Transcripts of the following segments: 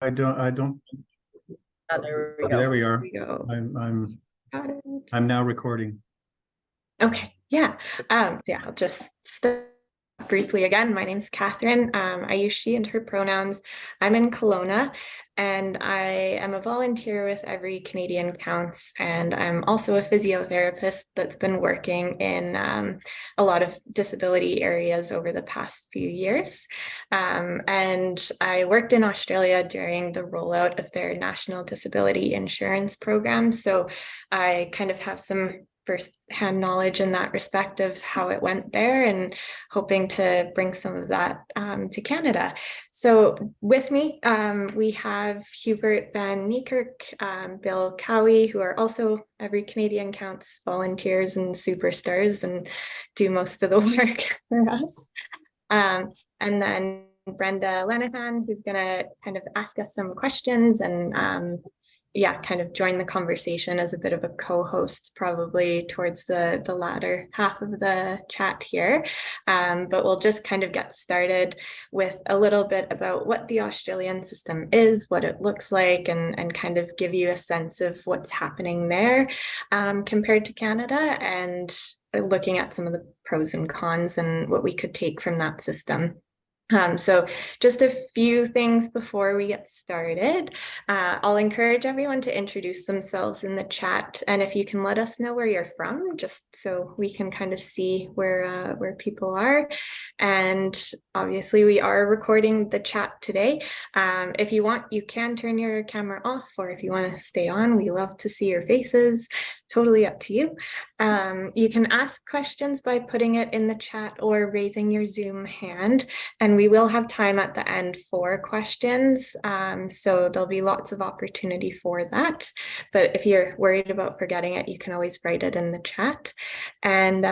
I don't. Oh, there we Okay, there go. we There are. we go. I'm Got it. I'm now recording. Okay, yeah. Yeah, I'll just start briefly again. My name's Catherine. I use she and her pronouns. I'm in Kelowna, and I am a volunteer with Every Canadian Counts, and I'm also a physiotherapist that's been working in a lot of disability areas over the past few years. And I worked in Australia during the rollout of their National Disability Insurance Program, so I kind of have some first-hand knowledge in that respect of how it went there, and hoping to bring some of that to Canada. So with me, we have Hubert van Niekerk, Bill Cowie, who are also Every Canadian Counts volunteers and superstars and do most of the work for us. And then Brenda Lenahan, who's going to kind of ask us some questions and yeah, kind of join the conversation as a bit of a co-host, probably towards the latter half of the chat here. But we'll just kind of get started with a little bit about what the Australian system is, what it looks like, and kind of give you a sense of what's happening there compared to Canada, and looking at some of the pros and cons and what we could take from that system. So just a few things before we get started. I'll encourage everyone to introduce themselves in the chat, and if you can let us know where you're from, just so we can kind of see where people are. And obviously we are recording the chat today. If you want, you can turn your camera off, or if you want to stay on, we love to see your faces. Totally up to you. You can ask questions by putting it in the chat or raising your Zoom hand, and we will have time at the end for questions. So there'll be lots of opportunity for that. But if you're worried about forgetting it, you can always write it in the chat. And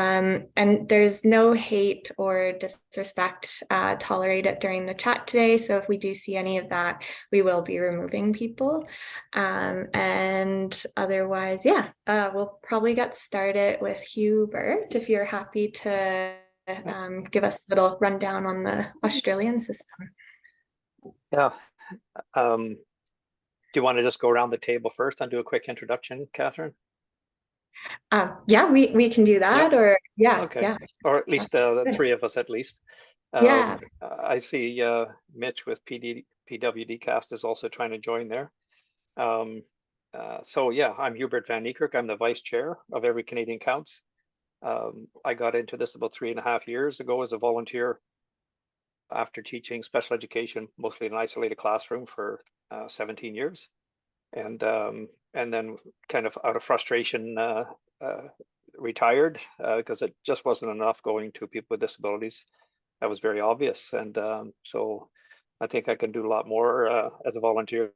there's no hate or disrespect tolerated during the chat today. So if we do see any of that, we will be removing people. And otherwise, yeah, we'll probably get started with Hubert, if you're happy to give us a little rundown on the Australian system. Yeah. Do you want to just go around the table first and do a quick introduction, Catherine? Yeah, we can do that, yeah. or yeah, okay. Yeah. Or at least the three of us at least. Yeah. I see Mitch with PWD Cast is also trying to join there. So yeah, I'm Hubert van Niekerk. I'm the vice chair of Every Canadian Counts. I got into this about 3.5 years ago as a volunteer after teaching special education, mostly in an isolated classroom for 17 years. And then kind of out of frustration, retired because it just wasn't enough going to people with disabilities. That was very obvious. And so I think I can do a lot more as a volunteer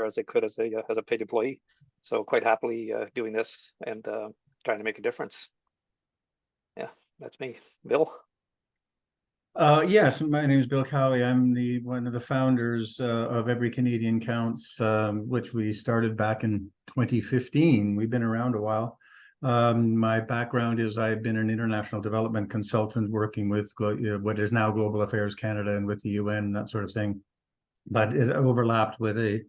as I could as a paid employee. So quite happily doing this and trying to make a difference. Yeah, that's me. Bill? Yes, my name is Bill Cowie. I'm one of the founders of Every Canadian Counts, which we started back in 2015. We've been around a while. My background is I've been an international development consultant working with what is now Global Affairs Canada and with the UN, that sort of thing. But it overlapped with a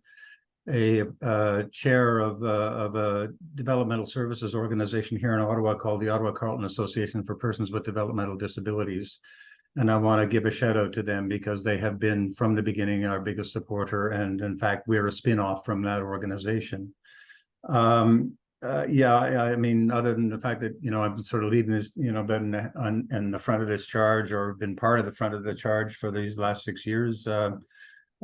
chair of a developmental services organization here in Ottawa called the Ottawa Carleton Association for Persons with Developmental Disabilities. And I want to give a shout out to them because they have been from the beginning our biggest supporter. And in fact, we're a spin-off from that organization. Yeah, I mean, other than the fact that, I've been sort of leading this, been in the front of this charge or been part of the front of the charge for these last 6 years.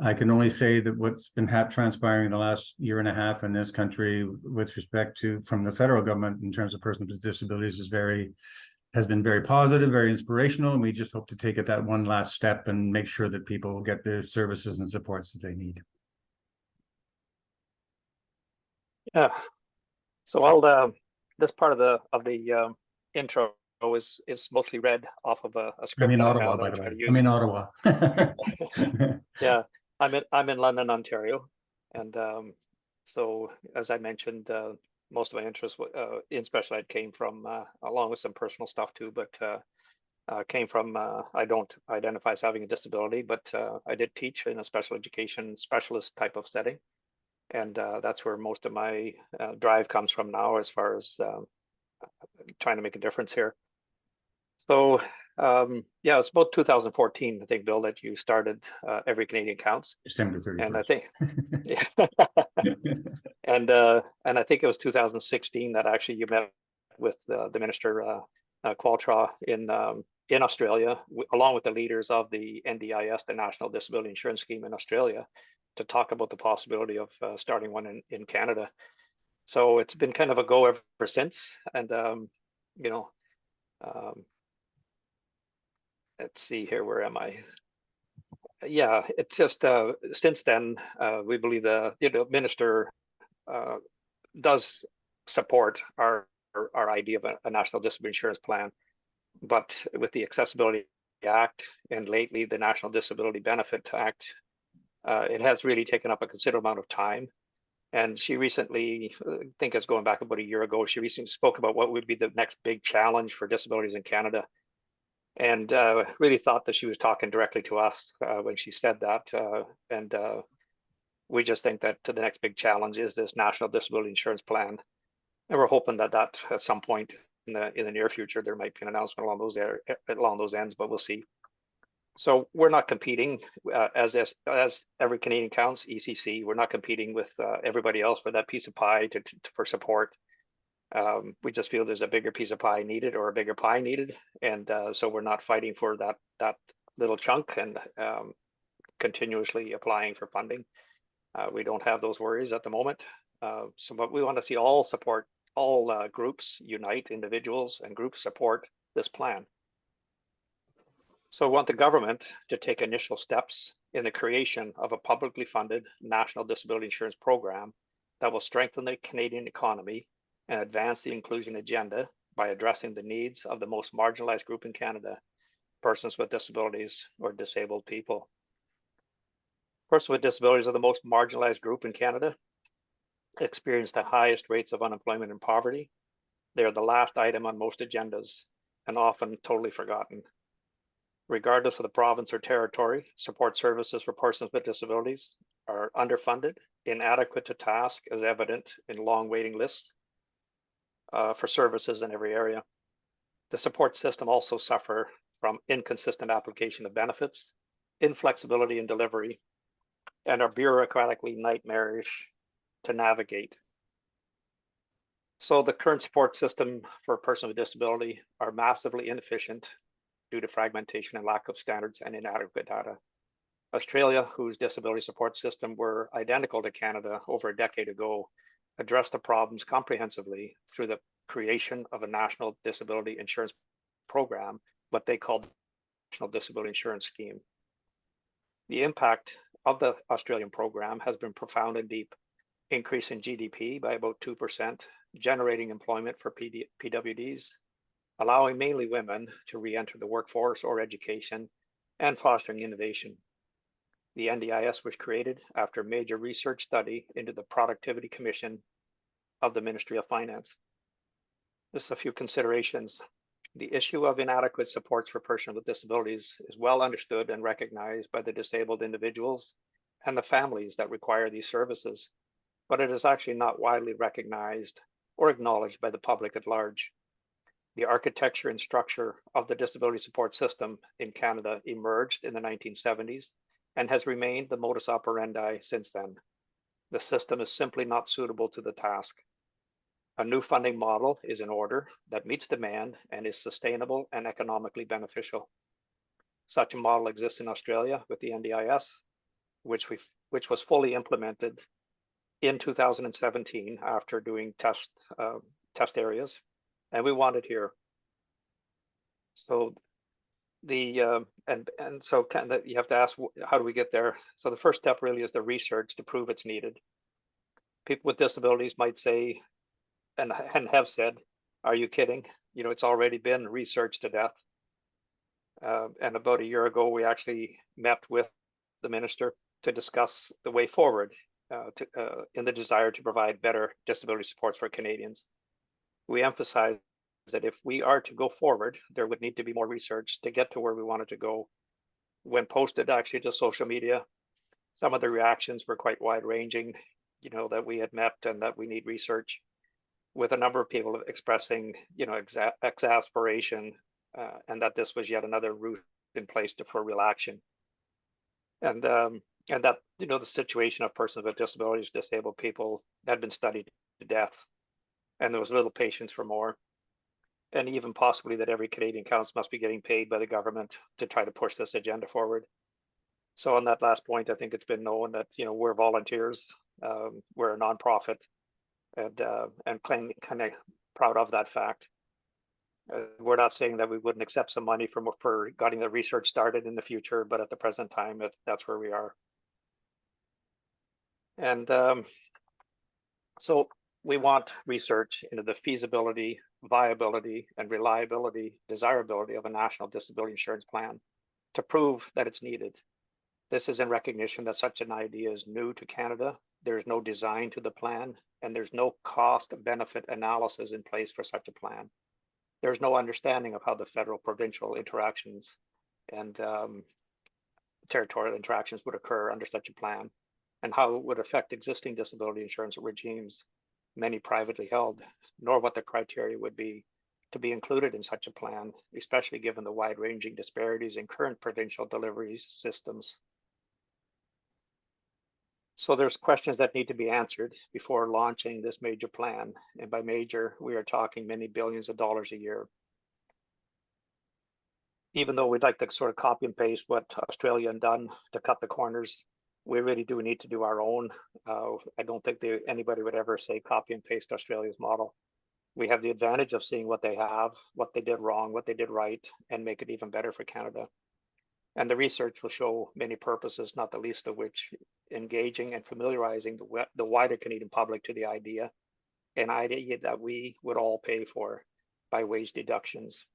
I can only say that what's been transpiring in the last 1.5 years in this country with respect to from the federal government in terms of persons with disabilities has been very positive, very inspirational, and we just hope to take it that one last step and make sure that people get the services and supports that they need. Yeah. So I'll this part of the intro is mostly read off of a script. I'm in Ottawa, by the way. I'm in Ottawa. Yeah, I'm in London, Ontario, and so as I mentioned, most of my interest in special ed came from along with some personal stuff too, but came from, I don't identify as having a disability, but I did teach in a special education specialist type of setting. And that's where most of my drive comes from now, as far as trying to make a difference here. So yeah, it's about 2014, I think, Bill, that you started Every Canadian Counts. December 31st. And I think, yeah. And I think it was 2016 that actually you met with the Minister Qualtrough in Australia, along with the leaders of the NDIS, the National Disability Insurance Scheme in Australia, to talk about the possibility of starting one in Canada. So it's been kind of a go ever since. And you know, let's see here, where am I? Yeah, it's just since then we believe the minister does support our idea of a national disability insurance plan, but with the Accessibility Act and lately the National Disability Benefit Act, it has really taken up a considerable amount of time. And she recently, I think it's going back about a year ago, she recently spoke about what would be the next big challenge for disabilities in Canada. And really thought that she was talking directly to us when she said that. And we just think that the next big challenge is this National Disability Insurance Plan. And we're hoping that at some point in the near future, there might be an announcement along those ends, but we'll see. So we're not competing as Every Canadian Counts, ECC. We're not competing with everybody else for that piece of pie for support. We just feel there's a bigger piece of pie needed, or a bigger pie needed, and so we're not fighting for that little chunk and continuously applying for funding. We don't have those worries at the moment. So, but we want to see all groups unite, individuals and groups support this plan. So we want the government to take initial steps in the creation of a publicly funded national disability insurance program that will strengthen the Canadian economy and advance the inclusion agenda by addressing the needs of the most marginalized group in Canada, persons with disabilities or disabled people. Persons with disabilities are the most marginalized group in Canada, experience the highest rates of unemployment and poverty. They are the last item on most agendas and often totally forgotten. Regardless of the province or territory, support services for persons with disabilities are underfunded, inadequate to task, as evident in long waiting lists for services in every area. The support system also suffer from inconsistent application of benefits, inflexibility in delivery, and are bureaucratically nightmarish to navigate. So the current support system for a person with disability are massively inefficient due to fragmentation and lack of standards and inadequate data. Australia, whose disability support system were identical to Canada over a decade ago, addressed the problems comprehensively through the creation of a national disability insurance program, what they called the National Disability Insurance Scheme. The impact of the Australian program has been profound and deep, increasing GDP by about 2%, generating employment for PWDs, allowing mainly women to re-enter the workforce or education, and fostering innovation. The NDIS was created after major research study into the Productivity Commission of the Ministry of Finance. Just a few considerations. The issue of inadequate supports for persons with disabilities is well understood and recognized by the disabled individuals and the families that require these services, but it is actually not widely recognized or acknowledged by the public at large. The architecture and structure of the disability support system in Canada emerged in the 1970s and has remained the modus operandi since then. The system is simply not suitable to the task. A new funding model is in order that meets demand and is sustainable and economically beneficial. Such a model exists in Australia with the NDIS, which was fully implemented in 2017 after doing test areas, and we want it here. So so kind of you have to ask, how do we get there? So the first step really is the research to prove it's needed. People with disabilities might say, and have said, are you kidding? You know, it's already been researched to death. And about a year ago, we actually met with the minister to discuss the way forward in the desire to provide better disability supports for Canadians. We emphasize that if we are to go forward, there would need to be more research to get to where we wanted to go. When posted actually to social media, some of the reactions were quite wide ranging, you know, that we had met and that we need research, with a number of people expressing, you know, exasperation and that this was yet another route in place for real action. And that, you know, the situation of persons with disabilities, disabled people, had been studied to death, and there was little patience for more. And even possibly that every Canadian council must be getting paid by the government to try to push this agenda forward. So on that last point, I think it's been known that, you know, we're volunteers, we're a nonprofit, and kind of proud of that fact. We're not saying that we wouldn't accept some money for getting the research started in the future, but at the present time, that's where we are. And so we want research into the feasibility, viability, and reliability, desirability of a national disability insurance plan to prove that it's needed. This is in recognition that such an idea is new to Canada. There's no design to the plan, and there's no cost benefit analysis in place for such a plan. There's no understanding of how the federal provincial interactions and territorial interactions would occur under such a plan, and how it would affect existing disability insurance regimes, many privately held, nor what the criteria would be to be included in such a plan, especially given the wide-ranging disparities in current provincial delivery systems. So there's questions that need to be answered before launching this major plan. And by major, we are talking many billions of dollars a year. Even though we'd like to sort of copy and paste what Australia had done to cut the corners, we really do need to do our own. I don't think anybody would ever say copy and paste Australia's model. We have the advantage of seeing what they have, what they did wrong, what they did right, and make it even better for Canada. And the research will show many purposes, not the least of which engaging and familiarizing the wider Canadian public to the idea, an idea that we would all pay for by wage deductions.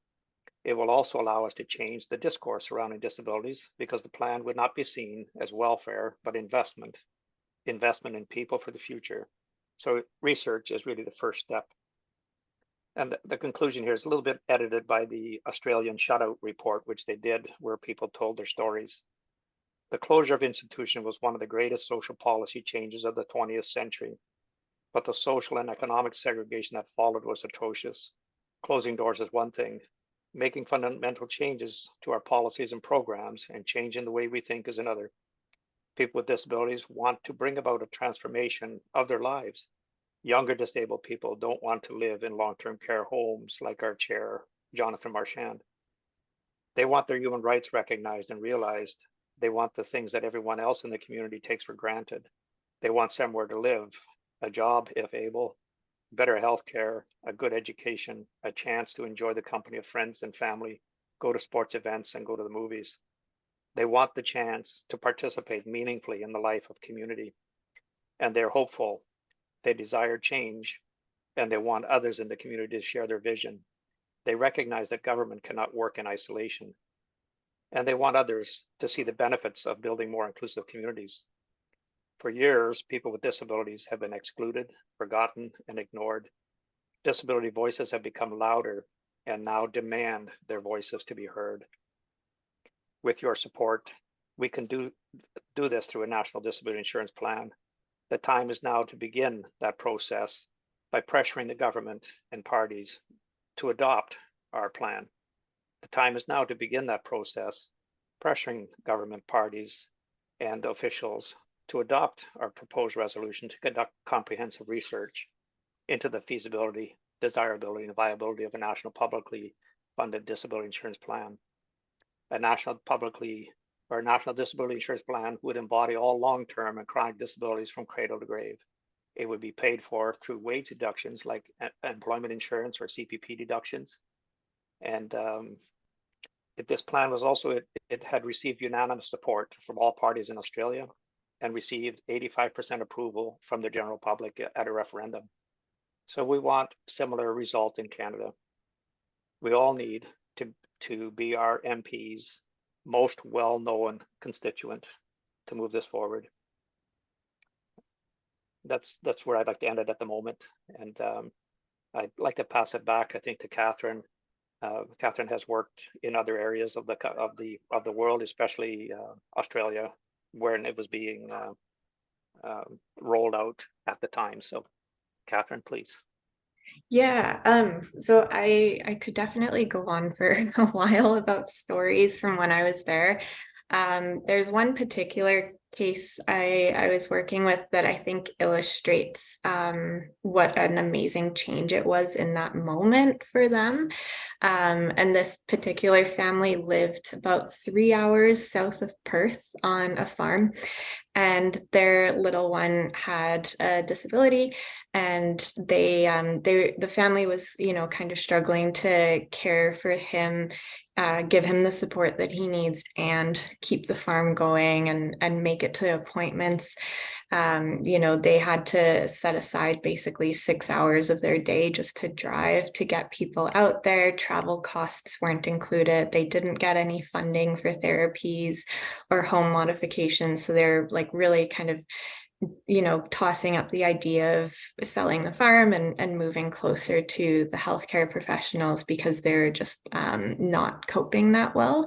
It will also allow us to change the discourse surrounding disabilities, because the plan would not be seen as welfare, but investment in people for the future. So research is really the first step. And the conclusion here is a little bit edited by the Australian shutout report, which they did, where people told their stories. The closure of institution was one of the greatest social policy changes of the 20th century, but the social and economic segregation that followed was atrocious. Closing doors is one thing. Making fundamental changes to our policies and programs and changing the way we think is another. People with disabilities want to bring about a transformation of their lives. Younger disabled people don't want to live in long-term care homes like our chair, Jonathan Marchand. They want their human rights recognized and realized. They want the things that everyone else in the community takes for granted. They want somewhere to live, a job if able, better health care, a good education, a chance to enjoy the company of friends and family, go to sports events and go to the movies. They want the chance to participate meaningfully in the life of community. And they're hopeful. They desire change, and they want others in the community to share their vision. They recognize that government cannot work in isolation, and they want others to see the benefits of building more inclusive communities. For years, people with disabilities have been excluded, forgotten, and ignored. Disability voices have become louder and now demand their voices to be heard. With your support, we can do this through a national disability insurance plan. The time is now to begin that process by pressuring the government and parties to adopt our plan. The time is now to begin that process, pressuring government parties and officials to adopt our proposed resolution to conduct comprehensive research into the feasibility, desirability, and viability of a national publicly funded disability insurance plan. A national disability insurance plan would embody all long-term and chronic disabilities from cradle to grave. It would be paid for through wage deductions like employment insurance or CPP deductions. And this plan was also, it had received unanimous support from all parties in Australia and received 85% approval from the general public at a referendum. So we want similar result in Canada. We all need to be our MPs' most well-known constituent to move this forward. That's where I'd like to end it at the moment. And I'd like to pass it back, I think, to Catherine. Catherine has worked in other areas of the world, especially Australia, when it was being rolled out at the time. So, Catherine, please. Yeah, so I could definitely go on for a while about stories from when I was there. There's one particular case I was working with that I think illustrates what an amazing change it was in that moment for them. And this particular family lived about 3 hours south of Perth on a farm, and their little one had a disability, and the family was, you know, kind of struggling to care for him, give him the support that he needs, and keep the farm going and make it to appointments. You know, they had to set aside basically 6 hours of their day just to drive to get people out there. Travel costs weren't included. They didn't get any funding for therapies or home modifications. So they're like really kind of, you know, tossing up the idea of selling the farm and moving closer to the healthcare professionals because they're just not coping that well.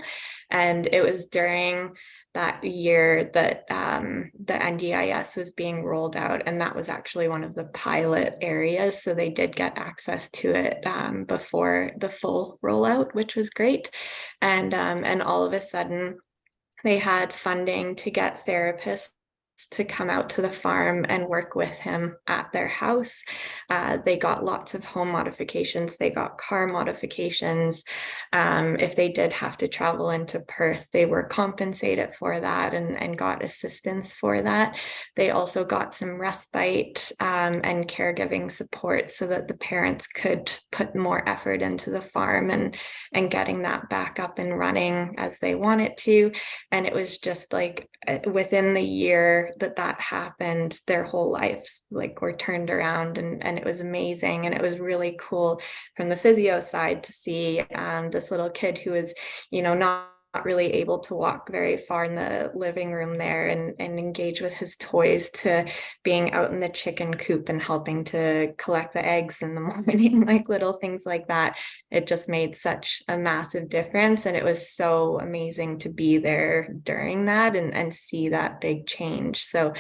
And it was during that year that the NDIS was being rolled out, and that was actually one of the pilot areas. So they did get access to it before the full rollout, which was great. And all of a sudden, they had funding to get therapists to come out to the farm and work with him at their house. They got lots of home modifications. They got car modifications. If they did have to travel into Perth, they were compensated for that and got assistance for that. They also got some respite and caregiving support so that the parents could put more effort into the farm and getting that back up and running as they want it to. And it was just like within the year that happened, their whole lives like were turned around, and it was amazing. And it was really cool from the physio side to see this little kid who was, you know, not really able to walk very far in the living room there and engage with his toys, to being out in the chicken coop and helping to collect the eggs in the morning, like little things like that. It just made such a massive difference. And it was so amazing to be there during that and see that big change. So,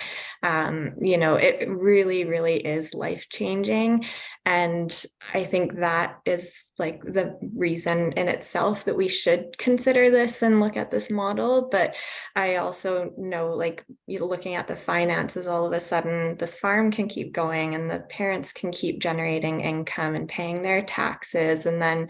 you know, it really, really is life-changing. And I think that is like the reason in itself that we should consider this and look at this model. But I also know, like, you looking at the finances, all of a sudden this farm can keep going and the parents can keep generating income and paying their taxes, and then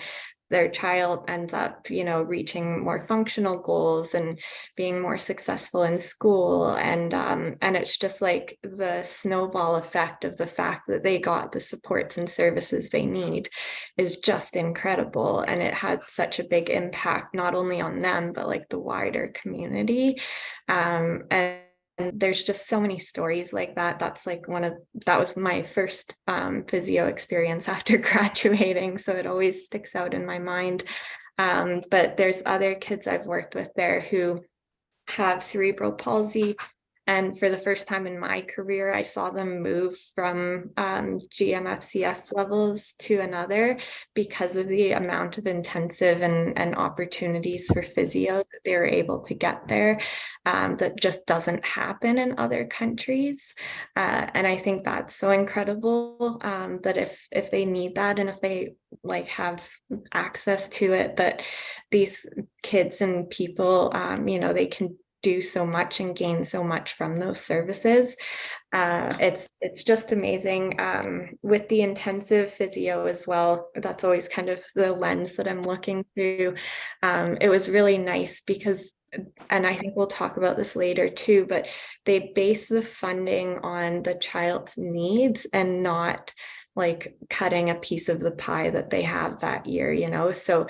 their child ends up, you know, reaching more functional goals and being more successful in school. And it's just like the snowball effect of the fact that they got the supports and services they need is just incredible. And it had such a big impact, not only on them, but like the wider community. And there's just so many stories like that. That was my first physio experience after graduating, so it always sticks out in my mind. But there's other kids I've worked with there who have cerebral palsy, and for the first time in my career, I saw them move from GMFCS levels to another because of the amount of intensive and opportunities for physio that they were able to get there. That just doesn't happen in other countries. And I think that's so incredible, that if they need that and if they like have access to it, that these kids and people, you know, they can do so much and gain so much from those services. It's just amazing. With the intensive physio as well, that's always kind of the lens that I'm looking through. It was really nice because, and I think we'll talk about this later too, but they base the funding on the child's needs and not like cutting a piece of the pie that they have that year, you know. So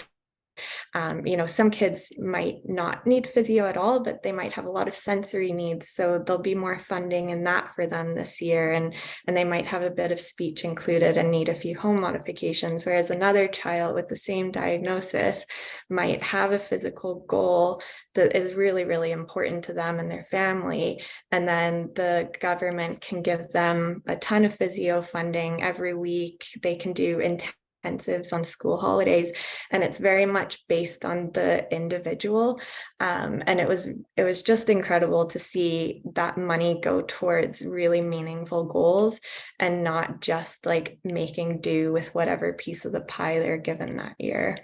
Some kids might not need physio at all, but they might have a lot of sensory needs. So there'll be more funding in that for them this year. And they might have a bit of speech included and need a few home modifications. Whereas another child with the same diagnosis might have a physical goal that is really, really important to them and their family. And then the government can give them a ton of physio funding every week. They can do intensives on school holidays, and it's very much based on the individual. And it was just incredible to see that money go towards really meaningful goals and not just like making do with whatever piece of the pie they're given that year.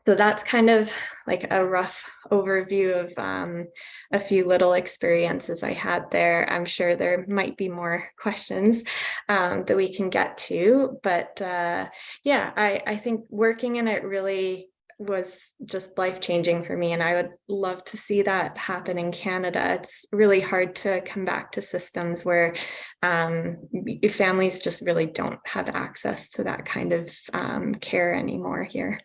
So that's kind of like a rough overview of a few little experiences I had there. I'm sure there might be more questions that we can get to, but yeah, I think working in it really was just life-changing for me, and I would love to see that happen in Canada. It's really hard to come back to systems where families just really don't have access to that kind of care anymore here.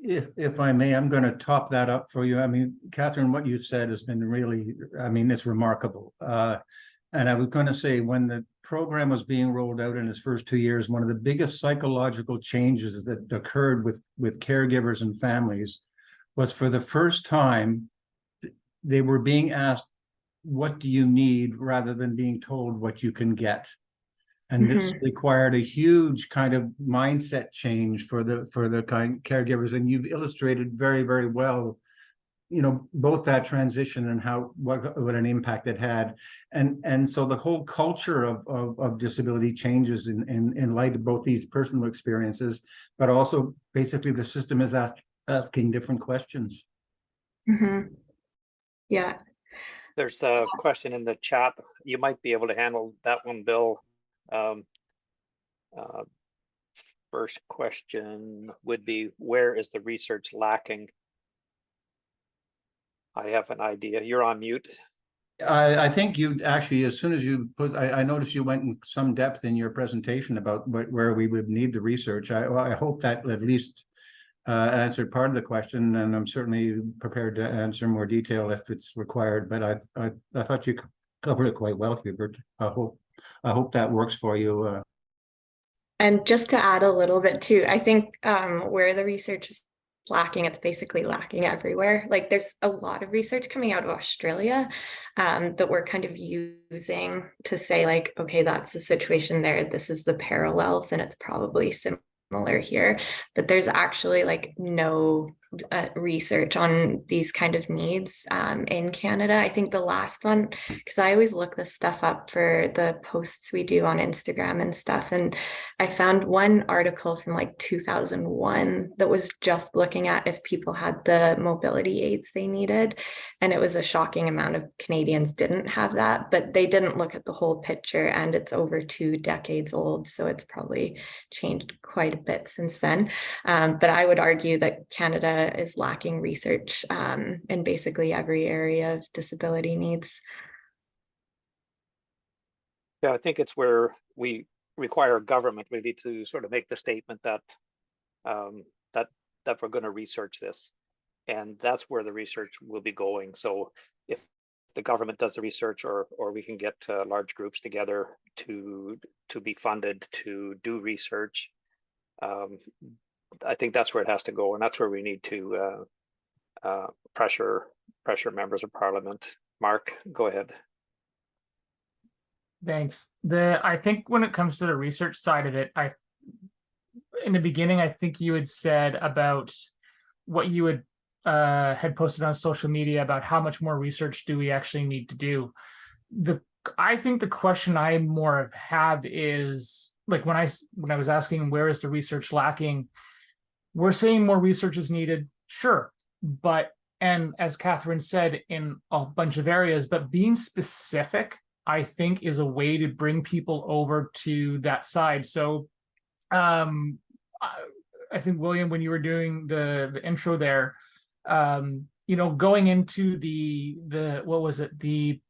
If I may, I'm going to top that up for you. I mean, Catherine, what you said has been really, I mean, it's remarkable. And I was going to say, when the program was being rolled out in its first 2 years, one of the biggest psychological changes that occurred with caregivers and families was, for the first time, they were being asked, what do you need, rather than being told what you can get. And this required a huge kind of mindset change for the kind caregivers. And you've illustrated very, very well, both that transition and what an impact it had. And so the whole culture of disability changes in light of both these personal experiences, but also basically the system is asking different questions. Yeah. There's a question in the chat. You might be able to handle that one, Bill. First question would be, where is the research lacking? I have an idea. You're on mute. I think you actually, as soon as you put, I noticed you went in some depth in your presentation about where we would need the research. I hope that at least answered part of the question, and I'm certainly prepared to answer more detail if it's required. But I thought you covered it quite well, Hubert. I hope that works for you. And just to add a little bit too, I think where the research is lacking, it's basically lacking everywhere. Like, there's a lot of research coming out of Australia that we're kind of using to say, like, okay, that's the situation there, this is the parallels, and it's probably similar here. But there's actually like no research on these kind of needs in Canada. I think the last one, because I always look this stuff up for the posts we do on Instagram and stuff, and I found one article from like 2001 that was just looking at if people had the mobility aids they needed, and it was a shocking amount of Canadians didn't have that, but they didn't look at the whole picture, and it's over 2 decades old, so it's probably changed quite a bit since then. But I would argue that Canada is lacking research in basically every area of disability needs. Yeah, I think it's where we require government really to sort of make the statement that that we're going to research this, and that's where the research will be going. So if the government does the research, or we can get large groups together to be funded to do research, I think that's where it has to go, and that's where we need to pressure members of parliament. Mark, go ahead. Thanks. I think when it comes to the research side of it, in the beginning, I think you had said about what you had posted on social media about how much more research do we actually need to do. I think the question I more have is, like, when I was asking where is the research lacking, we're saying more research is needed, sure, but, and as Catherine said, in a bunch of areas, but being specific, I think, is a way to bring people over to that side. So I think, William, when you were doing the intro there, going into the what was it, the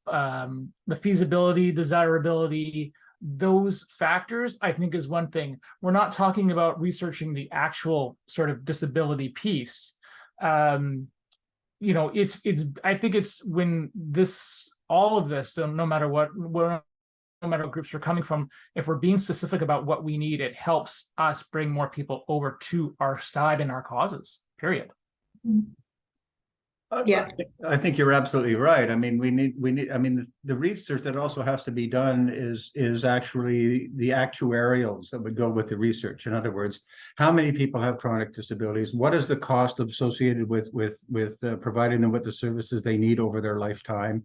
feasibility, desirability, those factors, I think, is one thing. We're not talking about researching the actual sort of disability piece. You know, I think it's when all of this, no matter what groups we're coming from, if we're being specific about what we need, it helps us bring more people over to our side and our causes, period. Yeah. I think you're absolutely right. I mean, we need, I mean, the research that also has to be done is actually the actuarials that would go with the research. In other words, how many people have chronic disabilities? What is the cost associated with providing them with the services they need over their lifetime?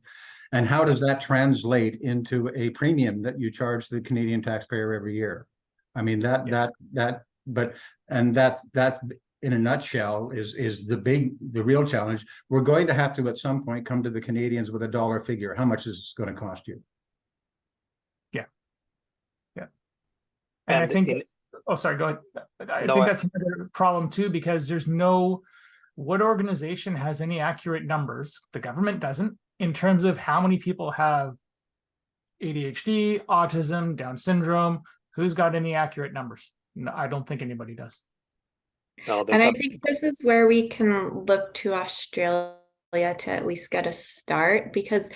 And how does that translate into a premium that you charge the Canadian taxpayer every year? I mean, that's in a nutshell is the real challenge. We're going to have to at some point come to the Canadians with a dollar figure. How much is this going to cost you? Yeah. And I think sorry, go ahead. I think that's another problem too, because there's what organization has any accurate numbers? The government doesn't, in terms of how many people have ADHD, autism, Down syndrome. Who's got any accurate numbers? No, I don't think anybody does. No, And I think this is where we can look to Australia to at least get a start, because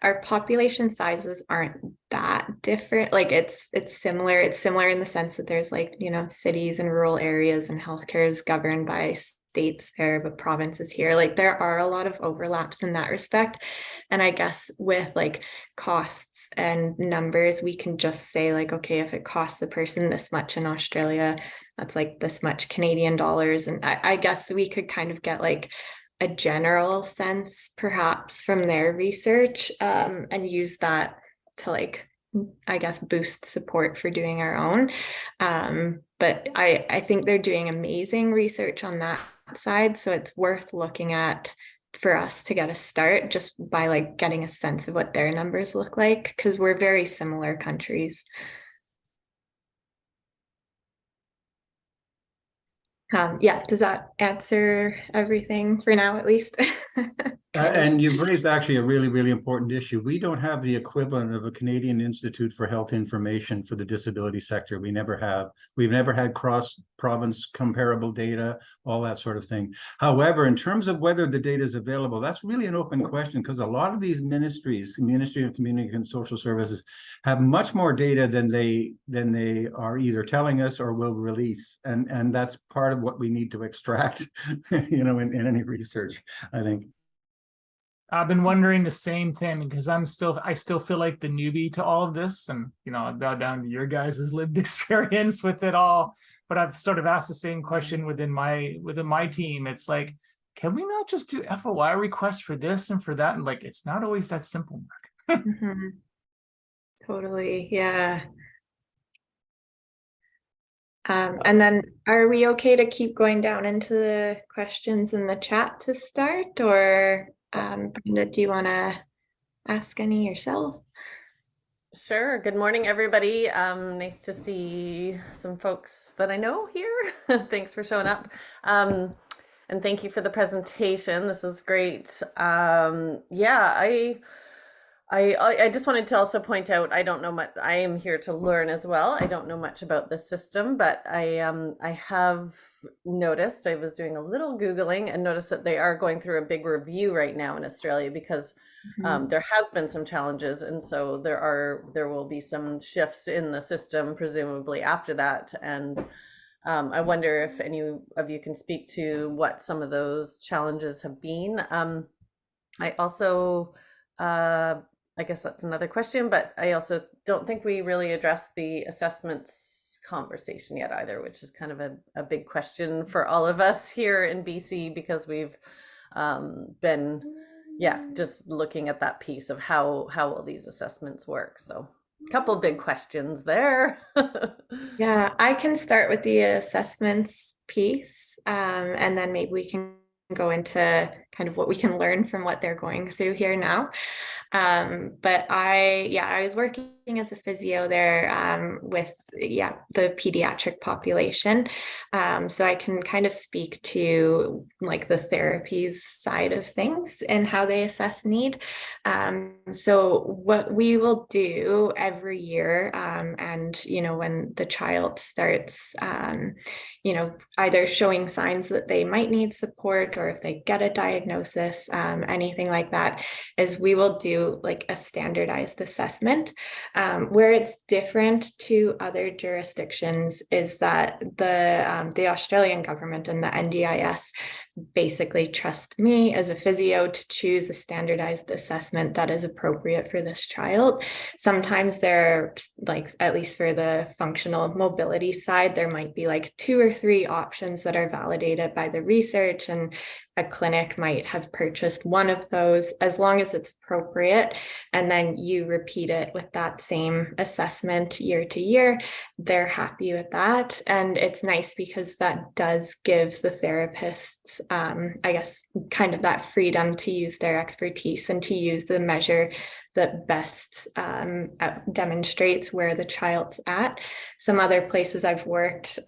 our population sizes aren't that different. Like it's similar. It's similar in the sense that there's like, you know, cities and rural areas, and healthcare is governed by states there, but provinces here. Like there are a lot of overlaps in that respect. And I guess with like costs and numbers, we can just say like, okay, if it costs the person this much in Australia, that's like this much Canadian dollars. And I guess we could kind of get like a general sense perhaps from their research, and use that to like, I guess, boost support for doing our own. But I think they're doing amazing research on that side. So it's worth looking at for us to get a start, just by like getting a sense of what their numbers look like, because we're very similar countries. Yeah, does that answer everything for now, at least? And you've raised actually a really, really important issue. We don't have the equivalent of a Canadian Institute for Health Information for the disability sector. We never have. We've never had cross-province comparable data, all that sort of thing. However, in terms of whether the data is available, that's really an open question, because a lot of these ministries, Ministry of Community and Social Services, have much more data than they are either telling us or will release. And that's part of what we need to extract, you know, in any research, I think. I've been wondering the same thing, because I still feel like the newbie to all of this, and you know, I bow down to your guys' lived experience with it all. But I've sort of asked the same question within my team. It's like, can we not just do FOI requests for this and for that? And like, it's not always that simple, Mark. Mm-hmm. Totally, yeah. And then are we okay to keep going down into the questions in the chat to start, or Brenda, do you want to ask any yourself? Sure. Good morning, everybody. Nice to see some folks that I know here. Thanks for showing up. And thank you for the presentation. This is great. Yeah, I just wanted to also point out, I don't know much. I am here to learn as well. I don't know much about the system, but I have noticed, I was doing a little Googling and noticed that they are going through a big review right now in Australia, because there has been some challenges. And so there will be some shifts in the system, presumably after that. And I wonder if any of you can speak to what some of those challenges have been. I also, I guess that's another question, but I also don't think we really addressed the assessments conversation yet either, which is kind of a big question for all of us here in BC, because we've been, just looking at that piece of how will these assessments work. So a couple big questions there. Yeah, I can start with the assessments piece, and then maybe we can go into kind of what we can learn from what they're going through here now. But I was working as a physio there with the pediatric population. So I can kind of speak to like the therapies side of things and how they assess need. So what we will do every year, and when the child starts either showing signs that they might need support, or if they get a diagnosis, anything like that, is we will do like a standardized assessment. Where it's different to other jurisdictions is that the Australian government and the NDIS basically trust me as a physio to choose a standardized assessment that is appropriate for this child. Sometimes there, like at least for the functional mobility side, there might be like 2 or 3 options that are validated by the research, and a clinic might have purchased one of those as long as it's appropriate. And then you repeat it with that same assessment year to year. They're happy with that. And it's nice because that does give the therapists, I guess, kind of that freedom to use their expertise and to use the measure that best demonstrates where the child's at. Some other places I've worked,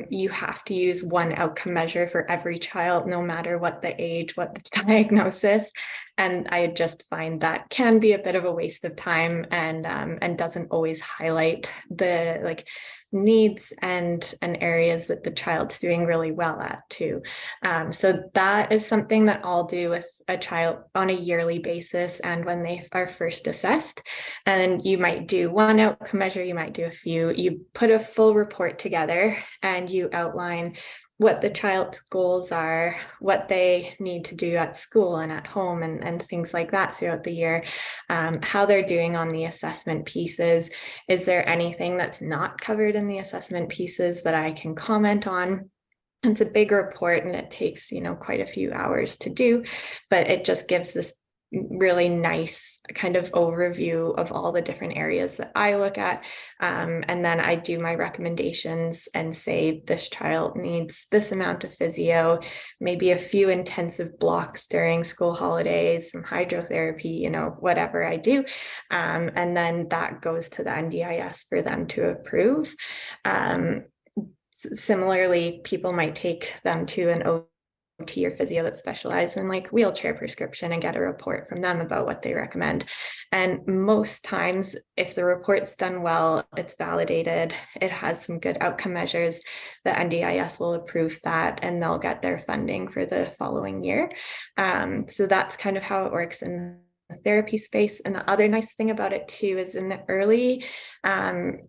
you have to use one outcome measure for every child, no matter what the age, what the diagnosis. And I just find that can be a bit of a waste of time, and doesn't always highlight the like needs and areas that the child's doing really well at too. So that is something that I'll do with a child on a yearly basis and when they are first assessed. And you might do one outcome measure, you might do a few, you put a full report together and you outline what the child's goals are, what they need to do at school and at home, and things like that throughout the year, how they're doing on the assessment pieces. Is there anything that's not covered in the assessment pieces that I can comment on? It's a big report and it takes, quite a few hours to do, but it just gives this really nice kind of overview of all the different areas that I look at. And then I do my recommendations and say this child needs this amount of physio, maybe a few intensive blocks during school holidays, some hydrotherapy, whatever I do. And then that goes to the NDIS for them to approve. Similarly, people might take them to an OT or physio that specialize in like wheelchair prescription and get a report from them about what they recommend. And most times, if the report's done well, it's validated, it has some good outcome measures, the NDIS will approve that and they'll get their funding for the following year. So that's kind of how it works in therapy space. And the other nice thing about it too is in the early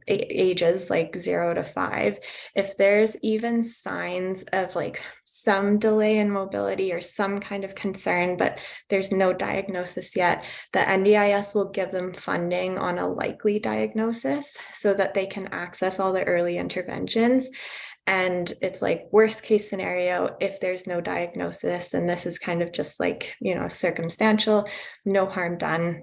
ages, like 0 to 5, if there's even signs of like some delay in mobility or some kind of concern, but there's no diagnosis yet, the NDIS will give them funding on a likely diagnosis so that they can access all the early interventions. And it's like worst case scenario, if there's no diagnosis, and this is kind of just like, circumstantial, no harm done,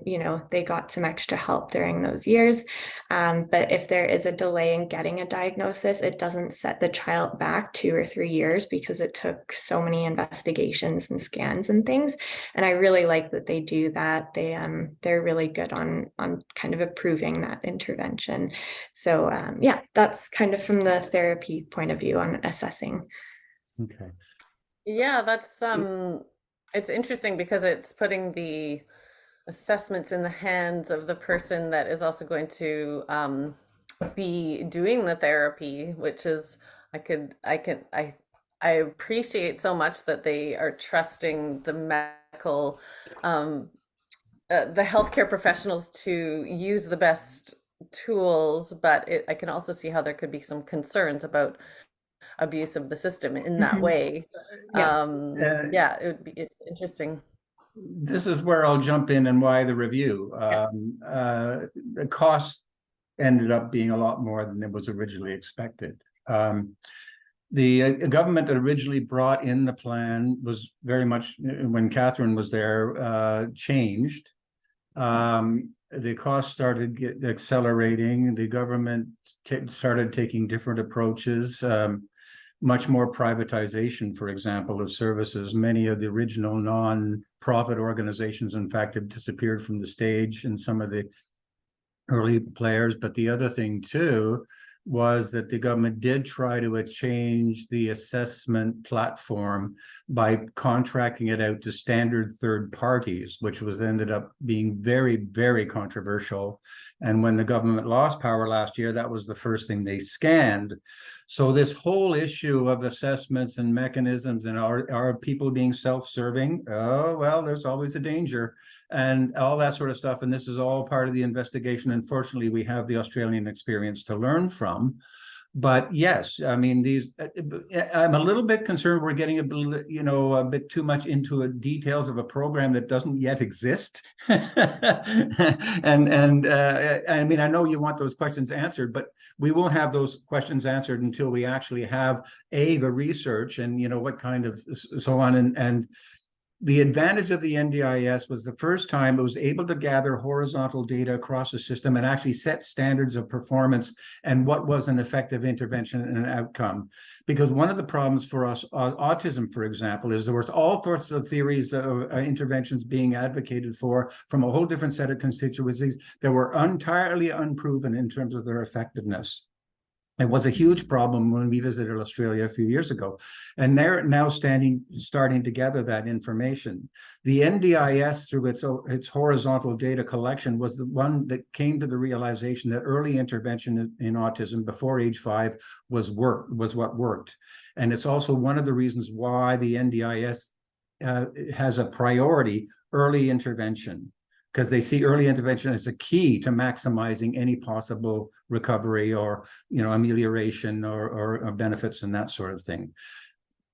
they got some extra help during those years. But if there is a delay in getting a diagnosis, it doesn't set the child back 2 or 3 years because it took so many investigations and scans and things. And I really like that they do that. They're really good on kind of approving that intervention. So that's kind of from the therapy point of view on assessing. Okay. Yeah, that's it's interesting because it's putting the assessments in the hands of the person that is also going to be doing the therapy, which is I appreciate so much that they are trusting the medical the healthcare professionals to use the best tools, but I can also see how there could be some concerns about abuse of the system in that way. It would be interesting. This is where I'll jump in and why the review. The cost ended up being a lot more than it was originally expected. The government that originally brought in the plan was very much, when Catherine was there, changed. The cost started accelerating. The government started taking different approaches. much more privatization, for example, of services. Many of the original non-profit organizations, in fact, have disappeared from the stage, and some of the early players. But the other thing too was that the government did try to change the assessment platform by contracting it out to standard third parties, which was ended up being very, very controversial. And when the government lost power last year, that was the first thing they scanned. So this whole issue of assessments and mechanisms, and are people being self-serving? Oh, well, there's always a danger, and all that sort of stuff. And this is all part of the investigation. Unfortunately, we have the Australian experience to learn from. But yes, I mean, I'm a little bit concerned we're getting a bit too much into the details of a program that doesn't yet exist. and I mean, I know you want those questions answered, but we won't have those questions answered until we actually have the research and, what kind of so on. And the advantage of the NDIS was the first time it was able to gather horizontal data across the system and actually set standards of performance and what was an effective intervention and an outcome. Because one of the problems for us, autism, for example, is there was all sorts of theories of interventions being advocated for from a whole different set of constituencies that were entirely unproven in terms of their effectiveness. It was a huge problem when we visited Australia a few years ago, and they're now starting to gather that information. The NDIS, through its horizontal data collection, was the one that came to the realization that early intervention in autism before age 5 was what worked. And it's also one of the reasons why the NDIS has a priority early intervention, because they see early intervention as a key to maximizing any possible recovery or, amelioration or benefits and that sort of thing.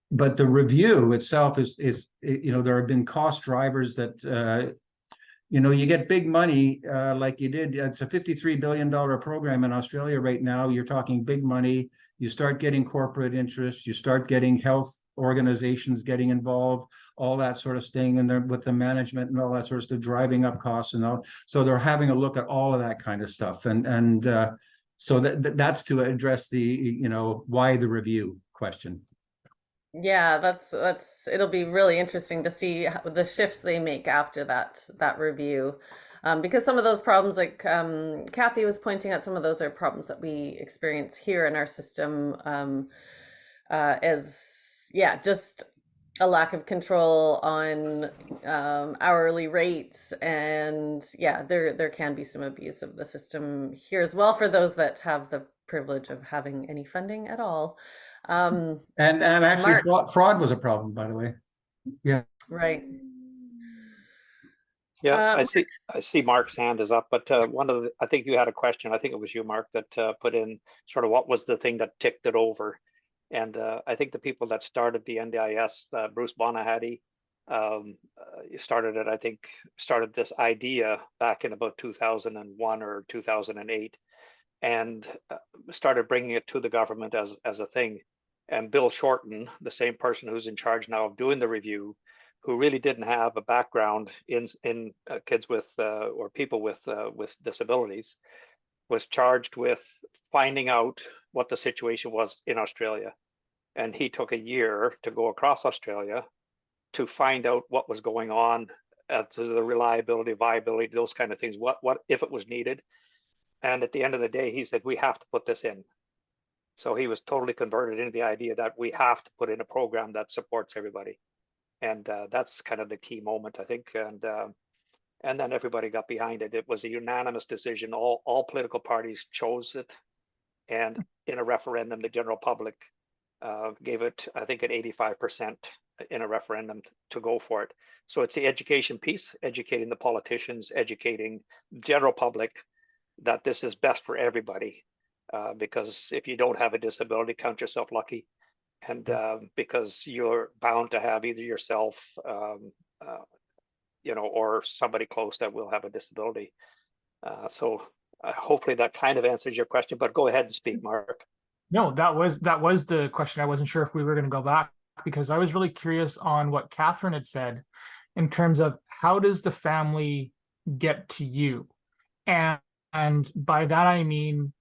But the review itself is there have been cost drivers that, you get big money like you did. It's a $53 billion program in Australia right now. You're talking big money. You start getting corporate interest. You start getting health organizations getting involved, all that sort of thing, and with the management and all that sort of stuff, driving up costs and all. So they're having a look at all of that kind of stuff, and so that's to address the why the review question. Yeah, that's it'll be really interesting to see the shifts they make after that review. Because some of those problems, like Kathy was pointing out, some of those are problems that we experience here in our system, just a lack of control on hourly rates, and there can be some abuse of the system here as well for those that have the privilege of having any funding at all. And actually, fraud was a problem, by the way. Yeah. Right. Yeah, I see Mark's hand is up, but I think you had a question. I think it was you, Mark, that put in sort of what was the thing that ticked it over. And I think the people that started the NDIS, Bruce Bonahady, started this idea back in about 2001 or 2008, and started bringing it to the government as a thing. And Bill Shorten, the same person who's in charge now of doing the review, who really didn't have a background in kids with or people with disabilities, was charged with finding out what the situation was in Australia. And he took a year to go across Australia to find out what was going on, to the reliability, viability, those kind of things, what if it was needed. And at the end of the day, he said, we have to put this in. So he was totally converted into the idea that we have to put in a program that supports everybody. And that's kind of the key moment, I think. And then everybody got behind it. It was a unanimous decision. All political parties chose it. And in a referendum, the general public gave it, I think, at 85% in a referendum to go for it. So it's the education piece, educating the politicians, educating the general public that this is best for everybody. Because if you don't have a disability, count yourself lucky. And because you're bound to have either yourself, or somebody close that will have a disability. So hopefully that kind of answers your question, but go ahead and speak, Mark. No, that was the question. I wasn't sure if we were going to go back, because I was really curious on what Catherine had said in terms of how does the family get to you? And by that, I mean,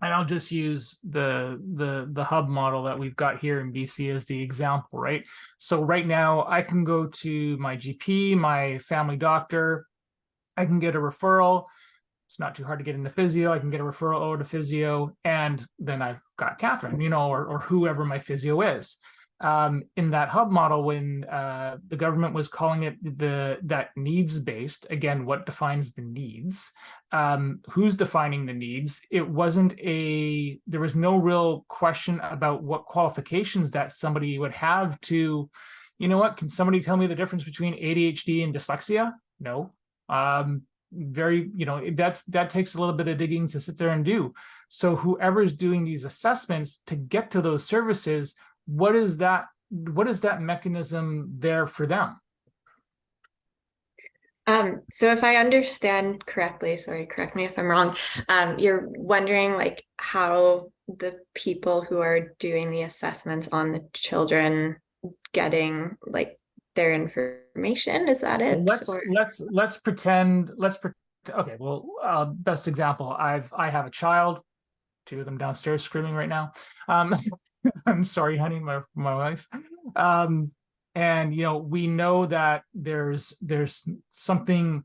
and I'll just use the hub model that we've got here in BC as the example, right? So right now I can go to my GP, my family doctor, I can get a referral. It's not too hard to get into physio. I can get a referral over to physio, and then I've got Catherine, or whoever my physio is. In that hub model, when the government was calling it that needs-based, again, what defines the needs? Who's defining the needs? There was no real question about what qualifications that somebody would have to, can somebody tell me the difference between ADHD and dyslexia? No. That takes a little bit of digging to sit there and do. So whoever's doing these assessments to get to those services, what is that mechanism there for them? So if I understand correctly, sorry, correct me if I'm wrong, you're wondering like how the people who are doing the assessments on the children getting like their information, is that it? Let's pretend. Okay, well, best example. I have a child, 2 of them downstairs screaming right now. I'm sorry, honey, my wife. And we know that there's something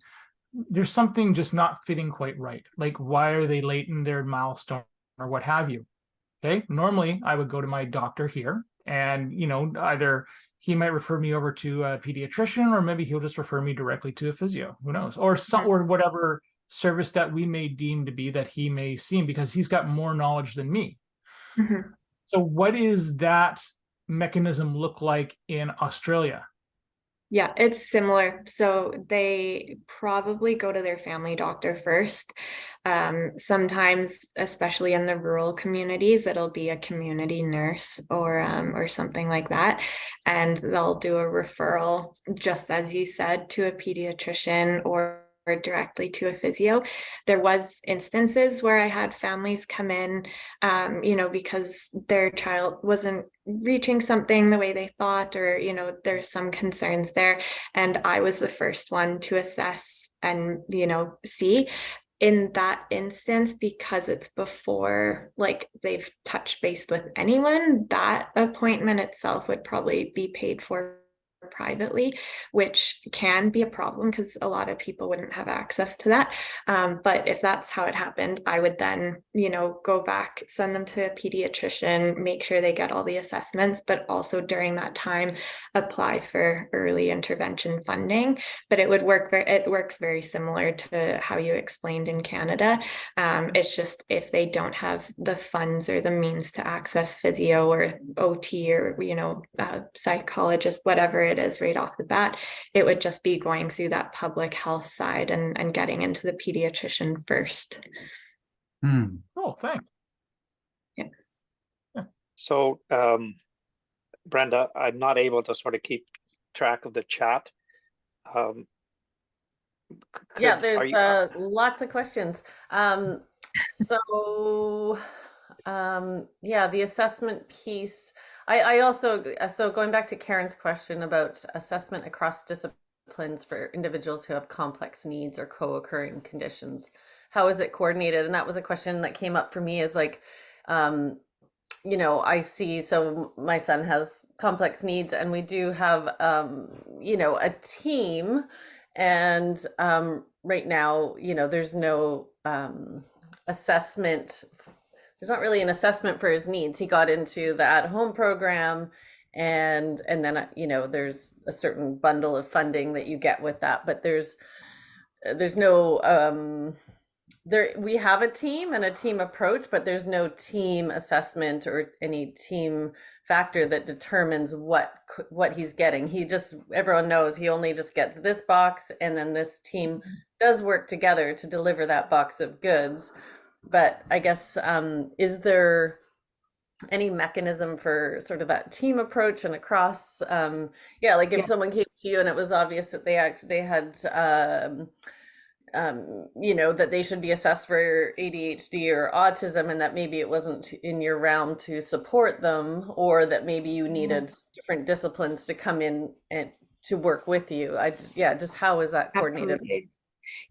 just not fitting quite right. Like, why are they late in their milestone or what have you? Okay, normally I would go to my doctor here, and either he might refer me over to a pediatrician, or maybe he'll just refer me directly to a physio, who knows, or whatever service that we may deem to be that he may see, because he's got more knowledge than me. Mm-hmm. So what is that mechanism look like in Australia? Yeah, it's similar. So they probably go to their family doctor first. Sometimes, especially in the rural communities, it'll be a community nurse or something like that. And they'll do a referral, just as you said, to a pediatrician or directly to a physio. There was instances where I had families come in, because their child wasn't reaching something the way they thought, or, there's some concerns there. And I was the first one to assess and, see. In that instance, because it's before like they've touched base with anyone, that appointment itself would probably be paid for privately, which can be a problem because a lot of people wouldn't have access to that. But if that's how it happened, I would then, go back, send them to a pediatrician, make sure they get all the assessments, but also during that time, apply for early intervention funding. But it works very similar to how you explained in Canada. It's just if they don't have the funds or the means to access physio or OT or, psychologist, whatever it is right off the bat, it would just be going through that public health side and getting into the pediatrician first. Oh, thanks. Yeah. So, Brenda, I'm not able to sort of keep track of the chat. There's lots of questions. The assessment piece. I also, so going back to Karen's question about assessment across disciplines for individuals who have complex needs or co-occurring conditions, how is it coordinated? And that was a question that came up for me, is like, I see, so my son has complex needs, and we do have, a team, and right now, there's no assessment. There's not really an assessment for his needs. He got into the at-home program, and then there's a certain bundle of funding that you get with that, but there's no we have a team and a team approach, but there's no team assessment or any team factor that determines what he's getting. Everyone knows he only just gets this box, and then this team does work together to deliver that box of goods. But I guess, is there any mechanism for sort of that team approach and across, if someone came to you and it was obvious that they had, that they should be assessed for ADHD or autism, and that maybe it wasn't in your realm to support them, or that maybe you needed different disciplines to come in and to work with you. Just how is that coordinated? Absolutely.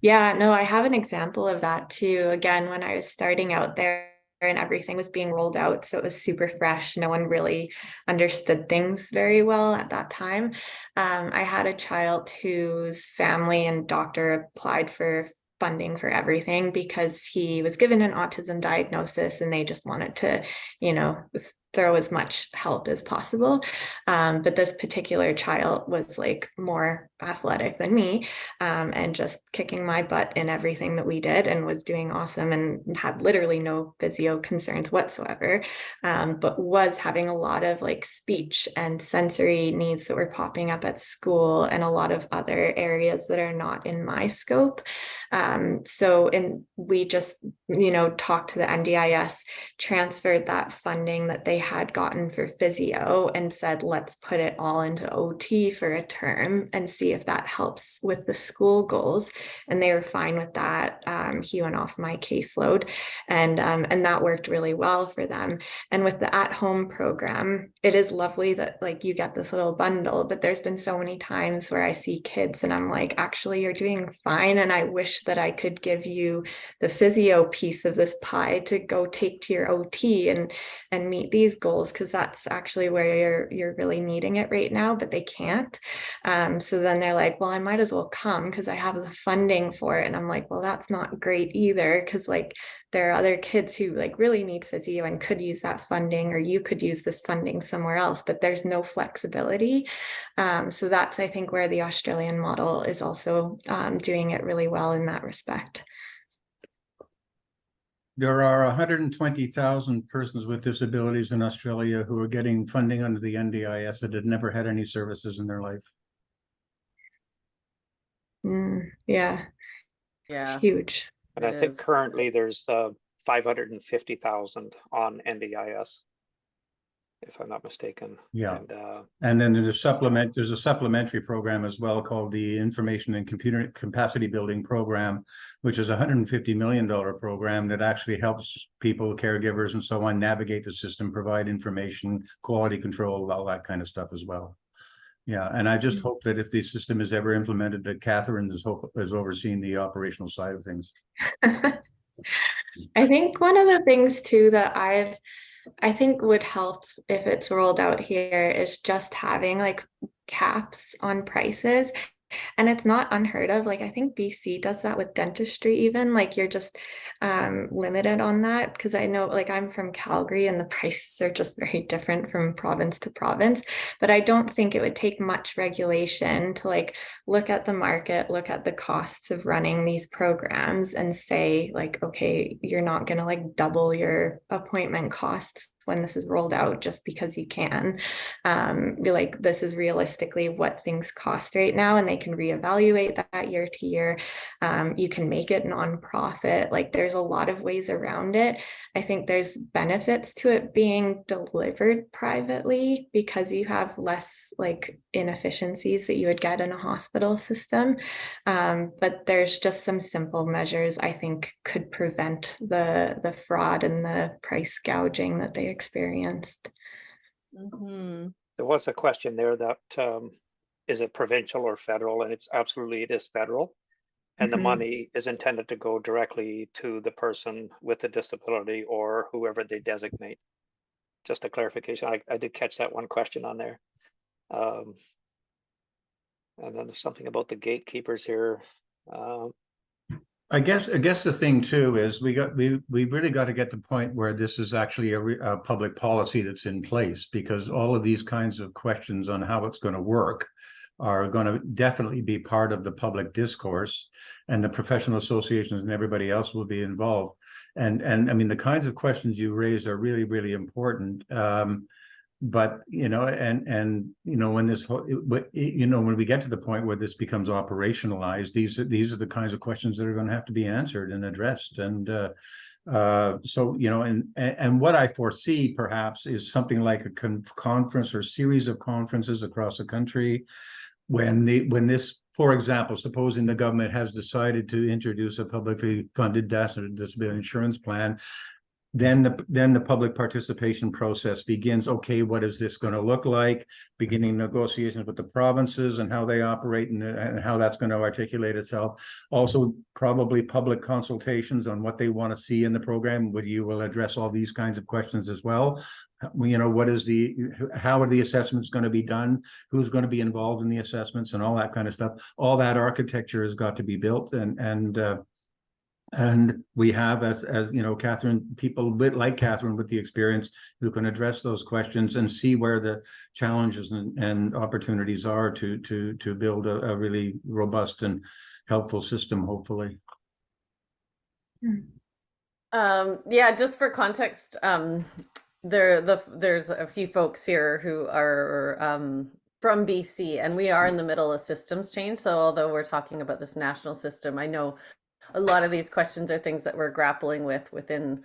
Yeah, no, I have an example of that too. Again, when I was starting out there, and everything was being rolled out. So it was super fresh. No one really understood things very well at that time. I had a child whose family and doctor applied for funding for everything because he was given an autism diagnosis and they just wanted to, you know, throw as much help as possible. But this particular child was like more athletic than me, and just kicking my butt in everything that we did and was doing awesome and had literally no physio concerns whatsoever, but was having a lot of like speech and sensory needs that were popping up at school and a lot of other areas that are not in my scope. We just, you know, talked to the NDIS, transferred that funding that they had gotten for physio and said, let's put it all into OT for a term and see if that helps with the school goals. And they were fine with that. He went off my caseload, and that worked really well for them. And with the at-home program, it is lovely that like you get this little bundle, but there's been so many times where I see kids and I'm like, actually, you're doing fine. And I wish that I could give you the physio piece of this pie to go take to your OT and meet these goals, because that's actually where you're really needing it right now, but they can't. So then they're like, well, I might as well come because I have the funding for it. And I'm like, well, that's not great either, because like there are other kids who like really need physio and could use that funding, or you could use this funding somewhere else, but there's no flexibility. So that's, I think, where the Australian model is also doing it really well in that respect. There are 120,000 persons with disabilities in Australia who are getting funding under the NDIS that had never had any services in their life. Yeah, Yeah, it's huge. And I think currently there's 550,000 on NDIS, if I'm not mistaken. Yeah. And then there's a supplementary program as well called the Information and Computer Capacity Building Program, which is a $150 million program that actually helps people, caregivers and so on, navigate the system, provide information, quality control, all that kind of stuff as well. Yeah, and I just hope that if the system is ever implemented, that Catherine is overseeing the operational side of things. I think one of the things too that I think would help if it's rolled out here is just having like caps on prices. And it's not unheard of. Like I think BC does that with dentistry even, like you're just limited on that, because I know like I'm from Calgary and the prices are just very different from province to province. But I don't think it would take much regulation to like look at the market, look at the costs of running these programs and say like, okay, you're not going to like double your appointment costs when this is rolled out just because you can. Be like, this is realistically what things cost right now, and they can reevaluate that year to year. You can make it non-profit. Like there's a lot of ways around it. I think there's benefits to it being delivered privately because you have less like inefficiencies that you would get in a hospital system. But there's just some simple measures I think could prevent the fraud and the price gouging that they experienced. There was a question there that is it provincial or federal, and it is federal, and the money is intended to go directly to the person with the disability or whoever they designate. Just a clarification. I did catch that one question on there. And then there's something about the gatekeepers here. I guess the thing too is we really got to get to the point where this is actually a public policy that's in place, because all of these kinds of questions on how it's going to work are going to definitely be part of the public discourse, and the professional associations and everybody else will be involved. And I mean, the kinds of questions you raise are really, really important. But you know, and you know, when when we get to the point where this becomes operationalized, these are the kinds of questions that are going to have to be answered and addressed. And so you know, and what I foresee perhaps is something like a conference or series of conferences across the country when this, for example, supposing the government has decided to introduce a publicly funded disability insurance plan, then the public participation process begins. Okay, what is this going to look like? Beginning negotiations with the provinces and how they operate and how that's going to articulate itself. Also, probably public consultations on what they want to see in the program. You will address all these kinds of questions as well. You know, how are the assessments going to be done? Who's going to be involved in the assessments and all that kind of stuff? All that architecture has got to be built, and we have, as you know, Catherine, people like Catherine with the experience who can address those questions and see where the challenges and opportunities are to build a really robust and helpful system, hopefully. Yeah, just for context, there's a few folks here who are from BC, and we are in the middle of systems change. So although we're talking about this national system, I know a lot of these questions are things that we're grappling with within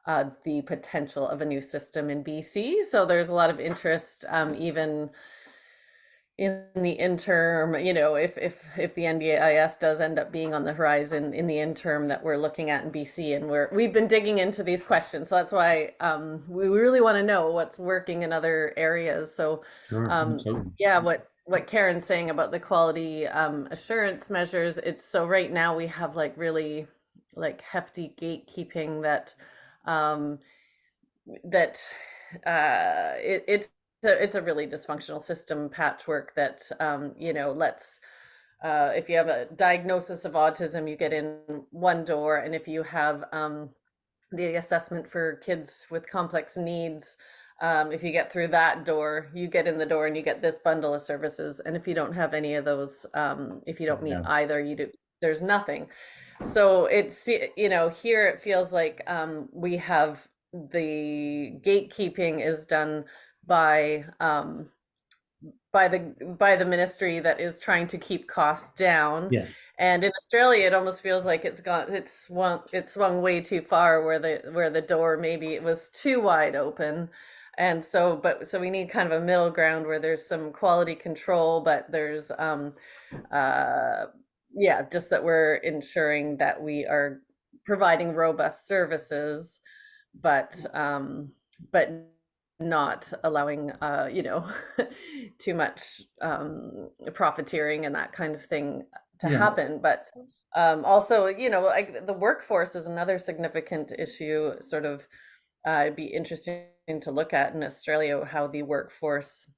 the potential of a new system in BC. So there's a lot of interest, even in the interim, you know, if the NDIS does end up being on the horizon in the interim that we're looking at in BC, and we've been digging into these questions. So that's why we really want to know what's working in other areas. So Sure, yeah, what Karen's saying about the quality assurance measures, it's so right now we have like really like hefty gatekeeping that it's a really dysfunctional system patchwork that you know, lets if you have a diagnosis of autism, you get in one door, and if you have the assessment for kids with complex needs, if you get through that door, you get in the door and you get this bundle of services. And if you don't have any of those, if you don't meet either, there's nothing. So it's, you know, here it feels like we have the gatekeeping is done by the ministry that is trying to keep costs down. yes. And in Australia, it almost feels like it's swung way too far, where the door maybe it was too wide open. And so we need kind of a middle ground where there's some quality control, but there's yeah, just that we're ensuring that we are providing robust services, but not allowing you know, too much profiteering and that kind of thing to happen. But also, you know, like the workforce is another significant issue. Sort of it'd be interesting to look at in Australia how the workforce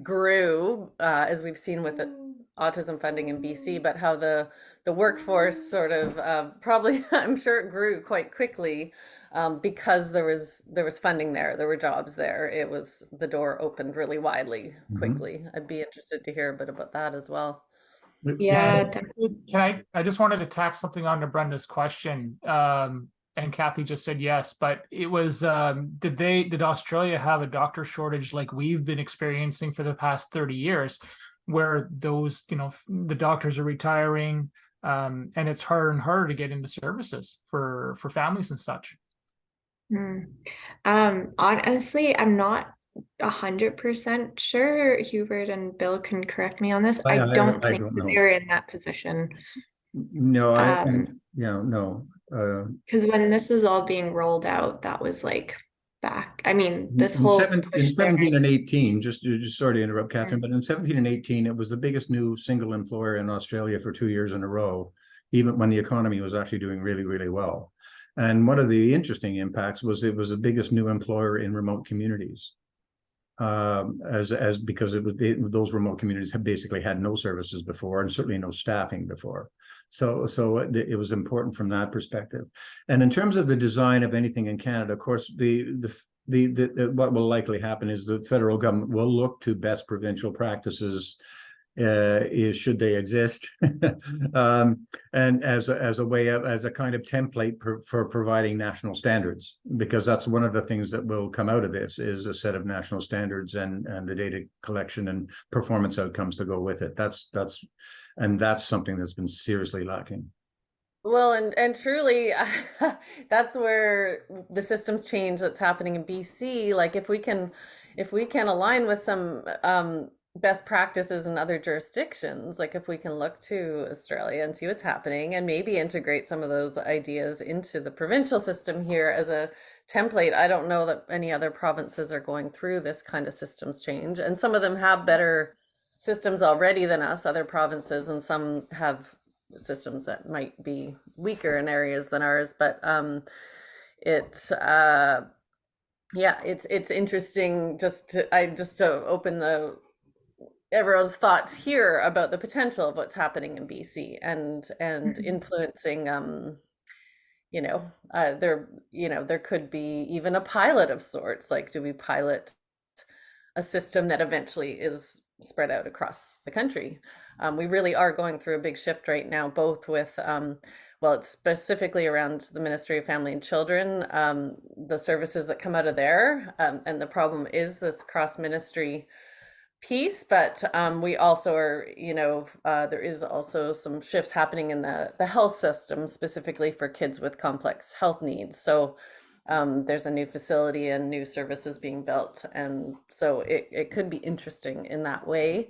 grew, as we've seen with the autism funding in BC, but how the workforce sort of probably, I'm sure it grew quite quickly because there was funding there were jobs there. It was, the door opened really widely quickly. I'd be interested to hear a bit about that as well. Yeah, definitely. I just wanted to tack something on to Brenda's question. And Kathy just said yes, but it was, did Australia have a doctor shortage like we've been experiencing for the past 30 years, where those, you know, the doctors are retiring, and it's harder and harder to get into services for families and such? Honestly, I'm not 100% sure. Hubert and Bill can correct me on this. I don't think don't know. they're in that position. No, no. Because when this was all being rolled out, that was like back. I mean, this whole in 17 and 18, just sorry to interrupt, Catherine, but in 17 and 18, it was the biggest new single employer in Australia for 2 years in a row, even when the economy was actually doing really, really well. And one of the interesting impacts was it was the biggest new employer in remote communities. Because those remote communities have basically had no services before, and certainly no staffing before. So it was important from that perspective. And in terms of the design of anything in Canada, of course, what will likely happen is the federal government will look to best provincial practices, should they exist, and as a way of, as a kind of template for providing national standards, because that's one of the things that will come out of this is a set of national standards and the data collection and performance outcomes to go with it. That's something that's been seriously lacking. Well, and truly, that's where the systems change that's happening in BC. Like if we can align with some best practices in other jurisdictions, like if we can look to Australia and see what's happening and maybe integrate some of those ideas into the provincial system here as a template. I don't know that any other provinces are going through this kind of systems change, and some of them have better systems already than us, other provinces, and some have systems that might be weaker in areas than ours. But it's yeah, it's interesting just to open the everyone's thoughts here about the potential of what's happening in BC and influencing there could be even a pilot of sorts. Like, do we pilot a system that eventually is spread out across the country? We really are going through a big shift right now, both with well, it's specifically around the Ministry of Family and Children, the services that come out of there, and the problem is this cross-ministry piece, but we also are, there is also some shifts happening in the health system, specifically for kids with complex health needs. So there's a new facility and new services being built, and so it could be interesting in that way.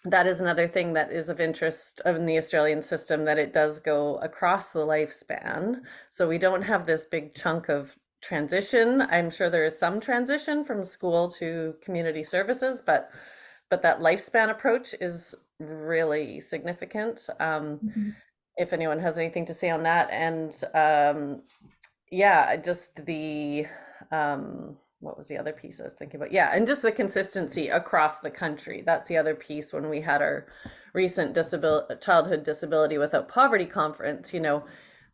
That is another thing that is of interest in the Australian system, that it does go across the lifespan. So we don't have this big chunk of transition. I'm sure there is some transition from school to community services, but that lifespan approach is really significant. If anyone has anything to say on that. And yeah, just the what was the other piece I was thinking about? Yeah, and just the consistency across the country. That's the other piece. When we had our recent childhood disability without poverty conference,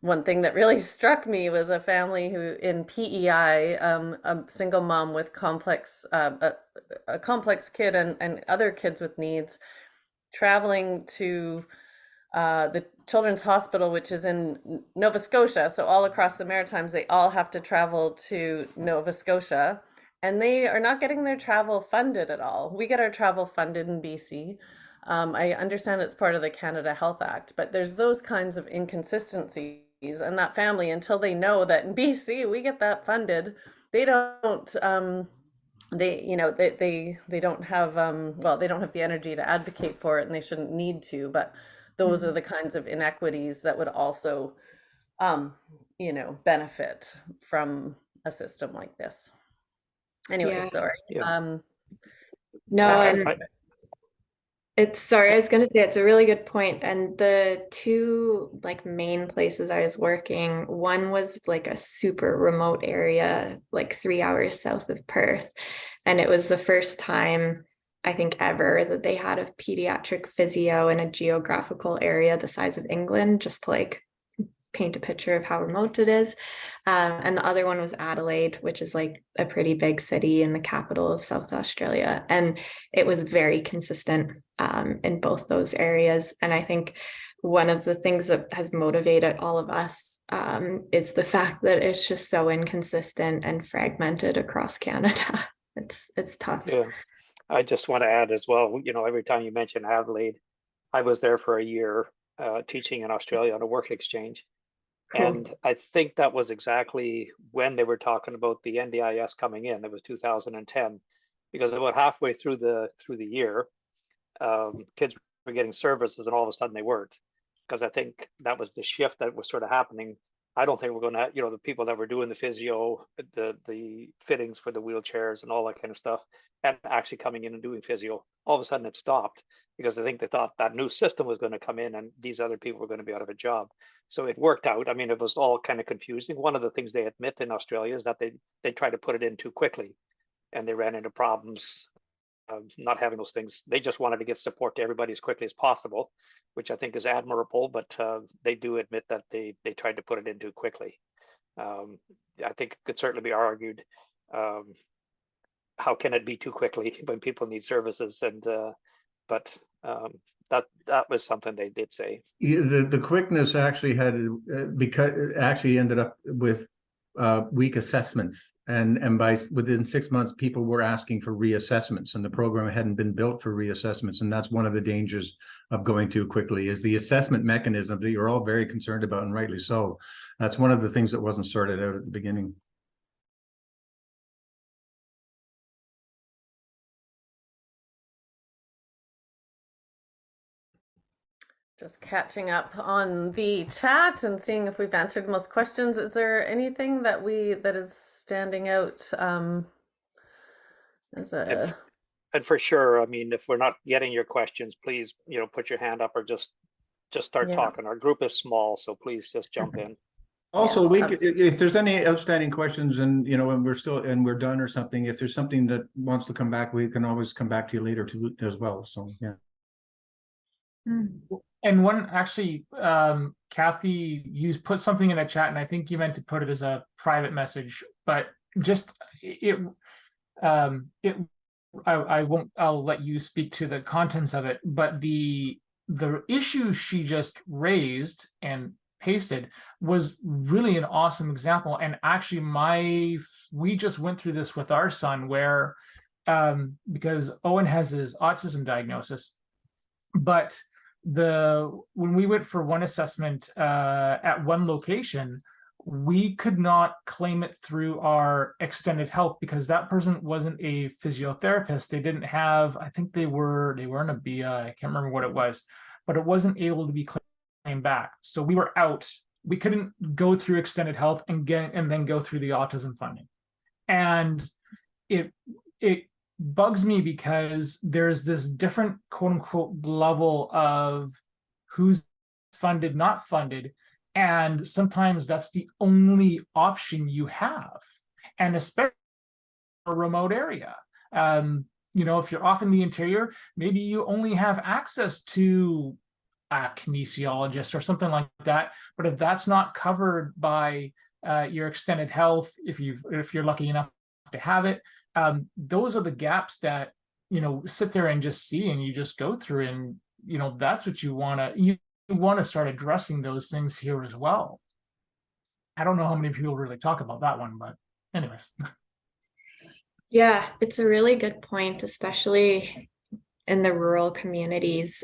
one thing that really struck me was a family who in PEI, a single mom with a complex kid and other kids with needs, traveling to the Children's Hospital, which is in Nova Scotia. So all across the Maritimes, they all have to travel to Nova Scotia, and they are not getting their travel funded at all. We get our travel funded in BC. I understand it's part of the Canada Health Act, but there's those kinds of inconsistencies, and that family, until they know that in BC we get that funded, they don't they don't have they don't have the energy to advocate for it, and they shouldn't need to. But those are the kinds of inequities that would also benefit from a system like this. Anyway, Yeah. sorry. Yeah. No, and I was going to say it's a really good point. And the two main places I was working, one was a super remote area, 3 hours south of Perth. And it was the first time, I think, ever that they had a pediatric physio in a geographical area the size of England, just to paint a picture of how remote it is. And the other one was Adelaide, which is a pretty big city in the capital of South Australia. And it was very consistent in both those areas. And I think one of the things that has motivated all of us is the fact that it's just so inconsistent and fragmented across Canada. It's tough. Yeah, I just want to add as well, every time you mention Adelaide, I was there for a year teaching in Australia on a work exchange. Cool. And I think that was exactly when they were talking about the NDIS coming in. It was 2010, because about halfway through the year, kids were getting services, and all of a sudden they weren't, because I think that was the shift that was sort of happening. I don't think we're going to, the people that were doing the physio, the fittings for the wheelchairs and all that kind of stuff, and actually coming in and doing physio, all of a sudden it stopped, because I think they thought that new system was going to come in and these other people were going to be out of a job. So it worked out. I mean, it was all kind of confusing. One of the things they admit in Australia is that they tried to put it in too quickly, and they ran into problems not having those things. They just wanted to get support to everybody as quickly as possible, which I think is admirable, but they do admit that they tried to put it in too quickly. I think it could certainly be argued, how can it be too quickly when people need services? And but that was something they did say. The quickness actually had because it actually ended up with weak assessments, and by within 6 months people were asking for reassessments, and the program hadn't been built for reassessments. And that's one of the dangers of going too quickly, is the assessment mechanism that you're all very concerned about, and rightly so. That's one of the things that wasn't sorted out at the beginning. Just catching up on the chat and seeing if we've answered most questions. Is there anything that is standing out as a? And for sure, I mean, if we're not getting your questions, please, put your hand up or just start talking. Our group is small, so please just jump in. Also, Yes, if there's any outstanding questions and, and we're done or something, if there's something that wants to come back, we can always come back to you later too, as well. So, yeah. And one actually, Kathy, you put something in a chat, and I think you meant to put it as a private message, but just I'll let you speak to the contents of it, but the issue she just raised and pasted was really an awesome example. And actually we just went through this with our son, where because Owen has his autism diagnosis, but when we went for one assessment at one location, we could not claim it through our extended health because that person wasn't a physiotherapist. They didn't have, I think they were in a BI, I can't remember what it was, but it wasn't able to be claimed back. So we were out. We couldn't go through extended health and then go through the autism funding. And it bugs me because there's this different quote unquote level of who's funded, not funded. And sometimes that's the only option you have. And especially in a remote area. If you're off in the interior, maybe you only have access to a kinesiologist or something like that. But if that's not covered by your extended health, if you're lucky enough to have it, those are the gaps that sit there and just see, and you just go through, and that's what you want to start addressing those things here as well. I don't know how many people really talk about that one, but anyways. Yeah, it's a really good point, especially in the rural communities.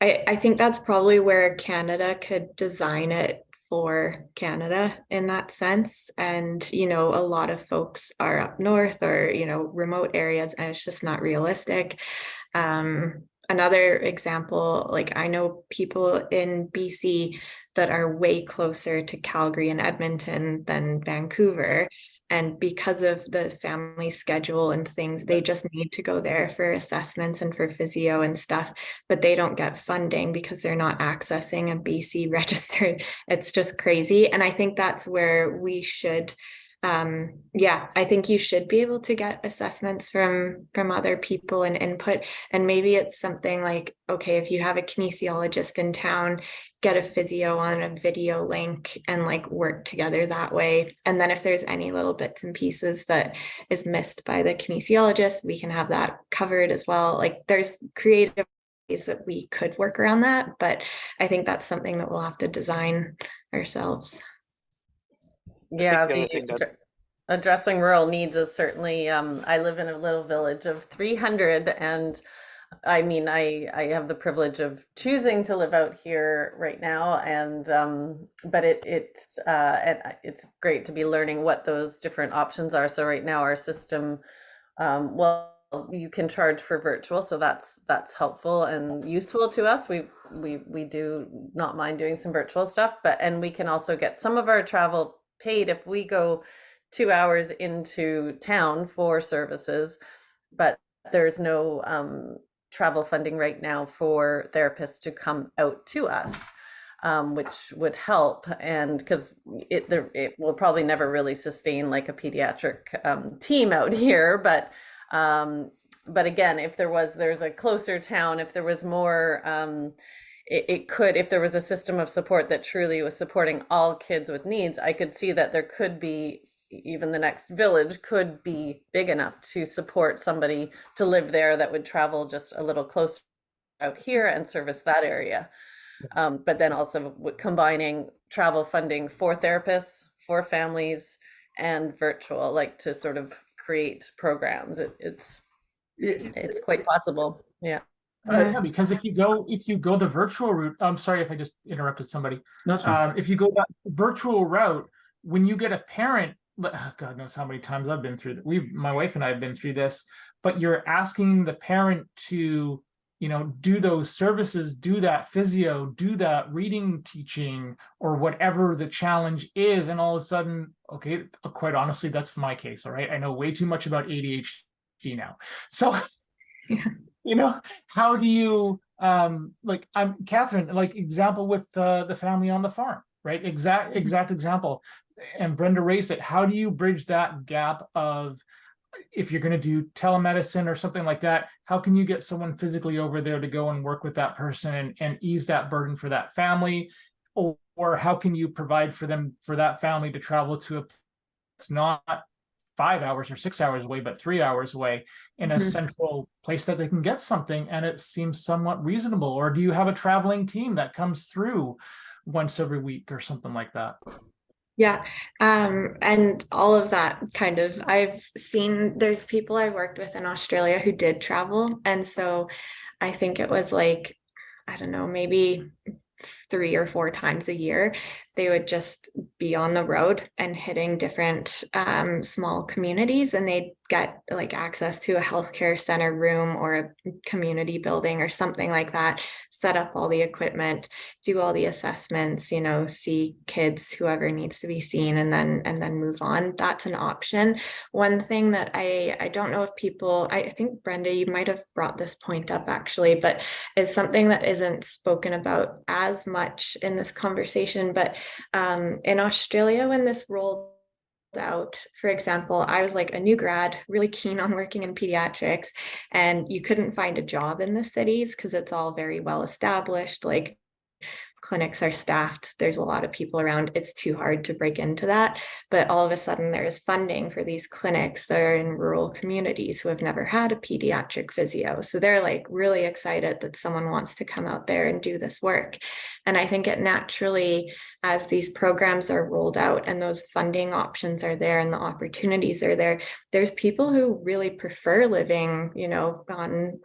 I think that's probably where Canada could design it for Canada in that sense. And, a lot of folks are up north or, remote areas, and it's just not realistic. Another example, like I know people in BC that are way closer to Calgary and Edmonton than Vancouver. And because of the family schedule and things, they just need to go there for assessments and for physio and stuff, but they don't get funding because they're not accessing a BC registered. It's just crazy. And I think that's where we should, I think you should be able to get assessments from other people and input. And maybe it's something like, okay, if you have a kinesiologist in town, get a physio on a video link and like work together that way. And then if there's any little bits and pieces that is missed by the kinesiologist, we can have that covered as well. Like there's creative ways that we could work around that, but I think that's something that we'll have to design ourselves. Yeah, addressing rural needs is certainly, I live in a little village of 300, and I mean, I have the privilege of choosing to live out here right now, and but it's great to be learning what those different options are. So right now our system, you can charge for virtual, so that's helpful and useful to us. We do not mind doing some virtual stuff, and we can also get some of our travel paid if we go 2 hours into town for services, but there's no travel funding right now for therapists to come out to us, which would help. And because it will probably never really sustain like a pediatric team out here, but again, if there's a closer town, if there was more, it could, if there was a system of support that truly was supporting all kids with needs, I could see that there could be, even the next village could be big enough to support somebody to live there that would travel just a little closer out here and service that area. But then also combining travel funding for therapists, for families, and virtual, like to sort of create programs. It's quite possible. Yeah. Yeah, because if you go the virtual route, I'm sorry if I just interrupted somebody. That's fine. If you go that virtual route, when you get a parent, God knows how many times I've been through that. My wife and I have been through this, but you're asking the parent to do those services, do that physio, do that reading teaching, or whatever the challenge is. And all of a sudden, okay, quite honestly, that's my case. All right. I know way too much about ADHD now. So, how do you, like I'm Catherine, like example with the family on the farm, right? Exact example. And Brenda raised it. How do you bridge that gap of, if you're going to do telemedicine or something like that, how can you get someone physically over there to go and work with that person and ease that burden for that family? Or how can you provide for that family to travel to it's not 5 hours or 6 hours away, but 3 hours away in a central place that they can get something and it seems somewhat reasonable? Or do you have a traveling team that comes through once every week or something like that? Yeah, and all of that kind of, I've seen, there's people I worked with in Australia who did travel. And so I think it was like, I don't know, maybe 3 or 4 times a year, they would just be on the road and hitting different small communities, and they'd get like access to a healthcare center room or a community building or something like that, set up all the equipment, do all the assessments, see kids, whoever needs to be seen, and then move on. That's an option. One thing that I don't know if people, I think Brenda, you might have brought this point up actually, but it's something that isn't spoken about as much in this conversation. But in Australia, when this rolled out, for example, I was like a new grad, really keen on working in pediatrics, and you couldn't find a job in the cities because it's all very well established. Like clinics are staffed, there's a lot of people around, it's too hard to break into that. But all of a sudden there's funding for these clinics that are in rural communities who have never had a pediatric physio, so they're like really excited that someone wants to come out there and do this work. And I think it naturally, as these programs are rolled out and those funding options are there and the opportunities are there, there's people who really prefer living,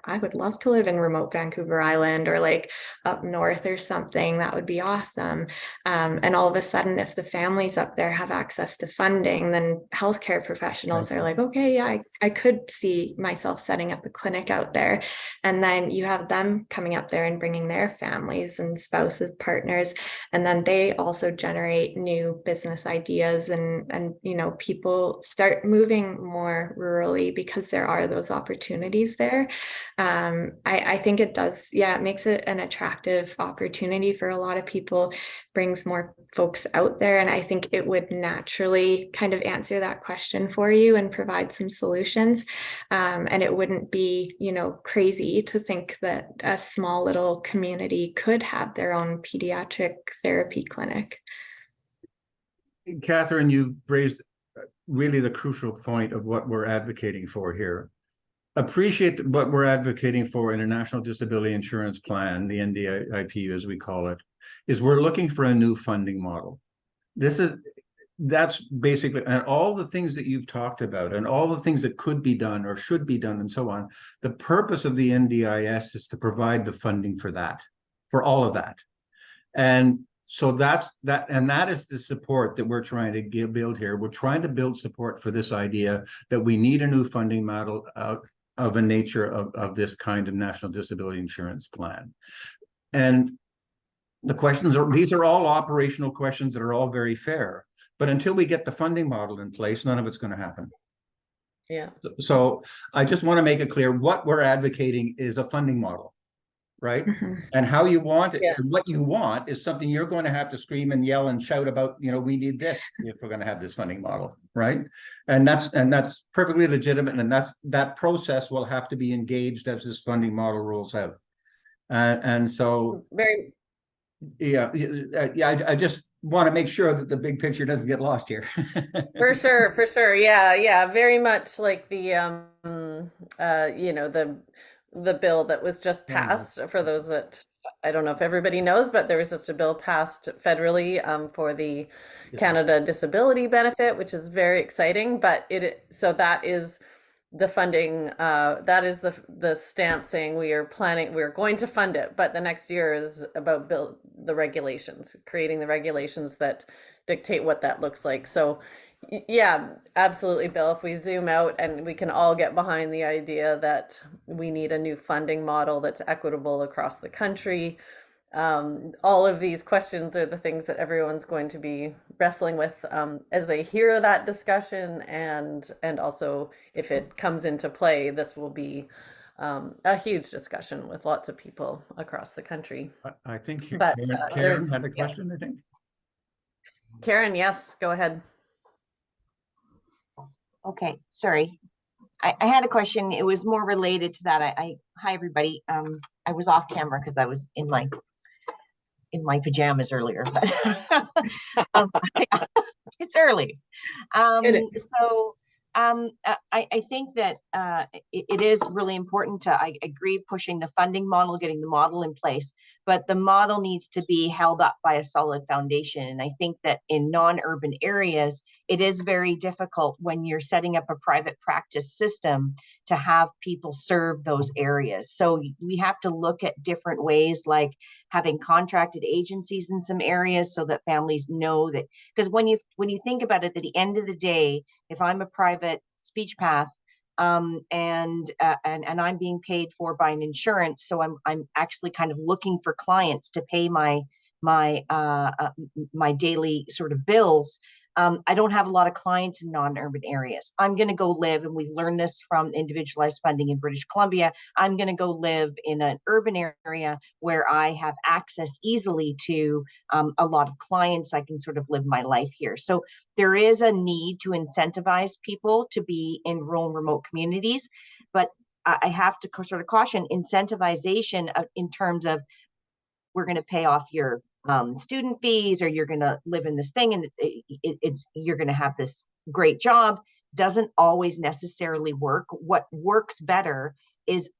I would love to live in remote Vancouver Island or like up north or something. That would be awesome. And all of a sudden, if the families up there have access to funding, then healthcare professionals are like, okay, yeah, I could see myself setting up a clinic out there. And then you have them coming up there and bringing their families and spouses, partners, and then they also generate new business ideas, and people start moving more rurally because there are those opportunities there. I think it does, it makes it an attractive opportunity for a lot of people, brings more folks out there, and I think it would naturally kind of answer that question for you and provide some solutions. And it wouldn't be, crazy to think that a small little community could have their own pediatric therapy clinic. Catherine, you raised really the crucial point of what we're advocating for here. Appreciate what we're advocating for in a National Disability Insurance Plan, the NDIP as we call it, is we're looking for a new funding model. That's basically, and all the things that you've talked about and all the things that could be done or should be done and so on, the purpose of the NDIS is to provide the funding for that, for all of that. And so that is the support that we're trying to build here. We're trying to build support for this idea that we need a new funding model of a nature of this kind of National Disability Insurance Plan. And the questions these are all operational questions that are all very fair, but until we get the funding model in place, none of it's going to happen. Yeah. So I just want to make it clear what we're advocating is a funding model, right? And how you want it, and what you want is something you're going to have to scream and yell and shout about, we need this if we're going to have this funding model, right? And that's perfectly legitimate, and that process will have to be engaged as this funding model rolls out. And so I just want to make sure that the big picture doesn't get lost here. For sure. Yeah. Very much like the the bill that was just passed. For those that, I don't know if everybody knows, but there was just a bill passed federally for the Canada Disability Benefit, which is very exciting. But so that is the funding, that is the stamp saying we're going to fund it, but the next year is about the regulations, creating the regulations that dictate what that looks like. So yeah, absolutely, Bill. If we zoom out and we can all get behind the idea that we need a new funding model that's equitable across the country. All of these questions are the things that everyone's going to be wrestling with as they hear that discussion, and also if it comes into play, this will be a huge discussion with lots of people across the country. I think But, Karen had a question, I think. Karen, yes, go ahead. Okay, sorry. I had a question. It was more related to that. Hi everybody. I was off camera because I was in my pajamas earlier, but it's early. So I think that it is really important to, I agree, pushing the funding model, getting the model in place, but the model needs to be held up by a solid foundation. And I think that in non-urban areas, it is very difficult when you're setting up a private practice system to have people serve those areas. So we have to look at different ways, like having contracted agencies in some areas so that families know that, because when you think about it, at the end of the day, if I'm a private speech path and I'm being paid for by an insurance, so I'm actually kind of looking for clients to pay my daily sort of bills. I don't have a lot of clients in non-urban areas. I'm going to go live, and we've learned this from individualized funding in British Columbia, I'm going to go live in an urban area where I have access easily to a lot of clients. I can sort of live my life here. So there is a need to incentivize people to be in rural and remote communities, but I have to sort of caution incentivization in terms of, we're going to pay off your student fees, or you're going to live in this thing and you're going to have this great job, doesn't always necessarily work. What works better is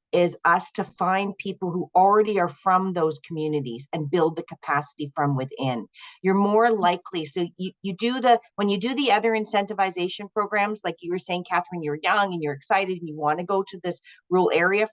us to find people who already are from those communities and build the capacity from within. You're more likely, so when you do the other incentivization programs, like you were saying, Catherine, you're young and you're excited and you want to go to this rural area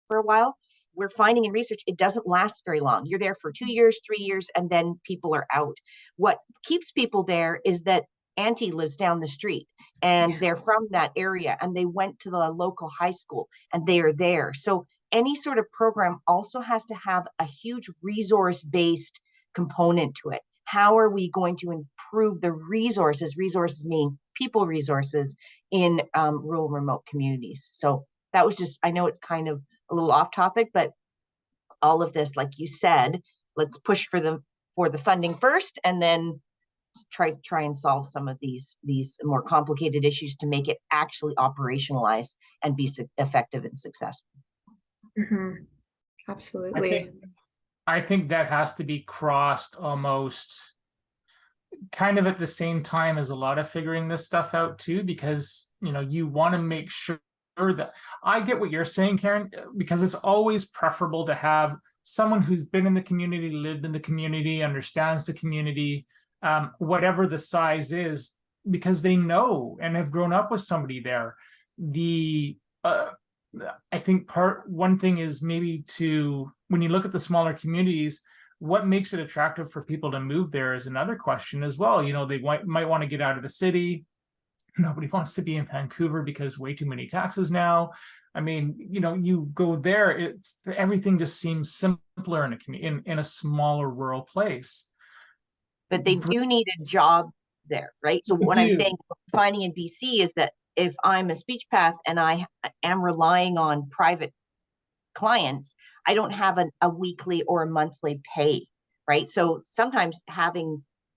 for a while, we're finding in research, it doesn't last very long. You're there for 2 years, 3 years, and then people are out. What keeps people there is that auntie lives down the street and they're from that area and they went to the local high school and they are there. So any sort of program also has to have a huge resource-based component to it. How are we going to improve the resources? Resources mean people resources in rural remote communities. So that was just, I know it's kind of a little off topic, but all of this, like you said, let's push for the funding first, and then try and solve some of these more complicated issues to make it actually operationalize and be effective and successful. Mm-hmm. Absolutely. I think that has to be crossed almost kind of at the same time as a lot of figuring this stuff out too, because you want to make sure that I get what you're saying, Karen, because it's always preferable to have someone who's been in the community, lived in the community, understands the community, whatever the size is, because they know and have grown up with somebody there. I think one thing is maybe when you look at the smaller communities, what makes it attractive for people to move there is another question as well. They might want to get out of the city. Nobody wants to be in Vancouver because way too many taxes now. I mean, you go there, everything just seems simpler in a smaller rural place. But they do need a job there, right? So what I'm saying, finding in BC is that if I'm a speech path and I am relying on private clients, I don't have a weekly or a monthly pay, right? So sometimes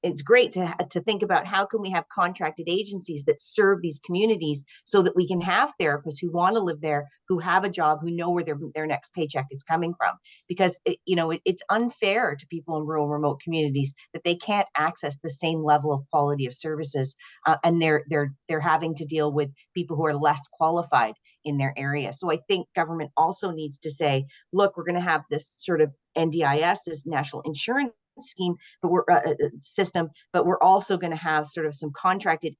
it's great to think about how can we have contracted agencies that serve these communities so that we can have therapists who want to live there, who have a job, who know where their next paycheck is coming from. Because it's unfair to people in rural remote communities that they can't access the same level of quality of services, and they're having to deal with people who are less qualified in their area. So I think government also needs to say, look, we're going to have this sort of NDIS, this national insurance scheme, but we're system, but we're also going to have sort of some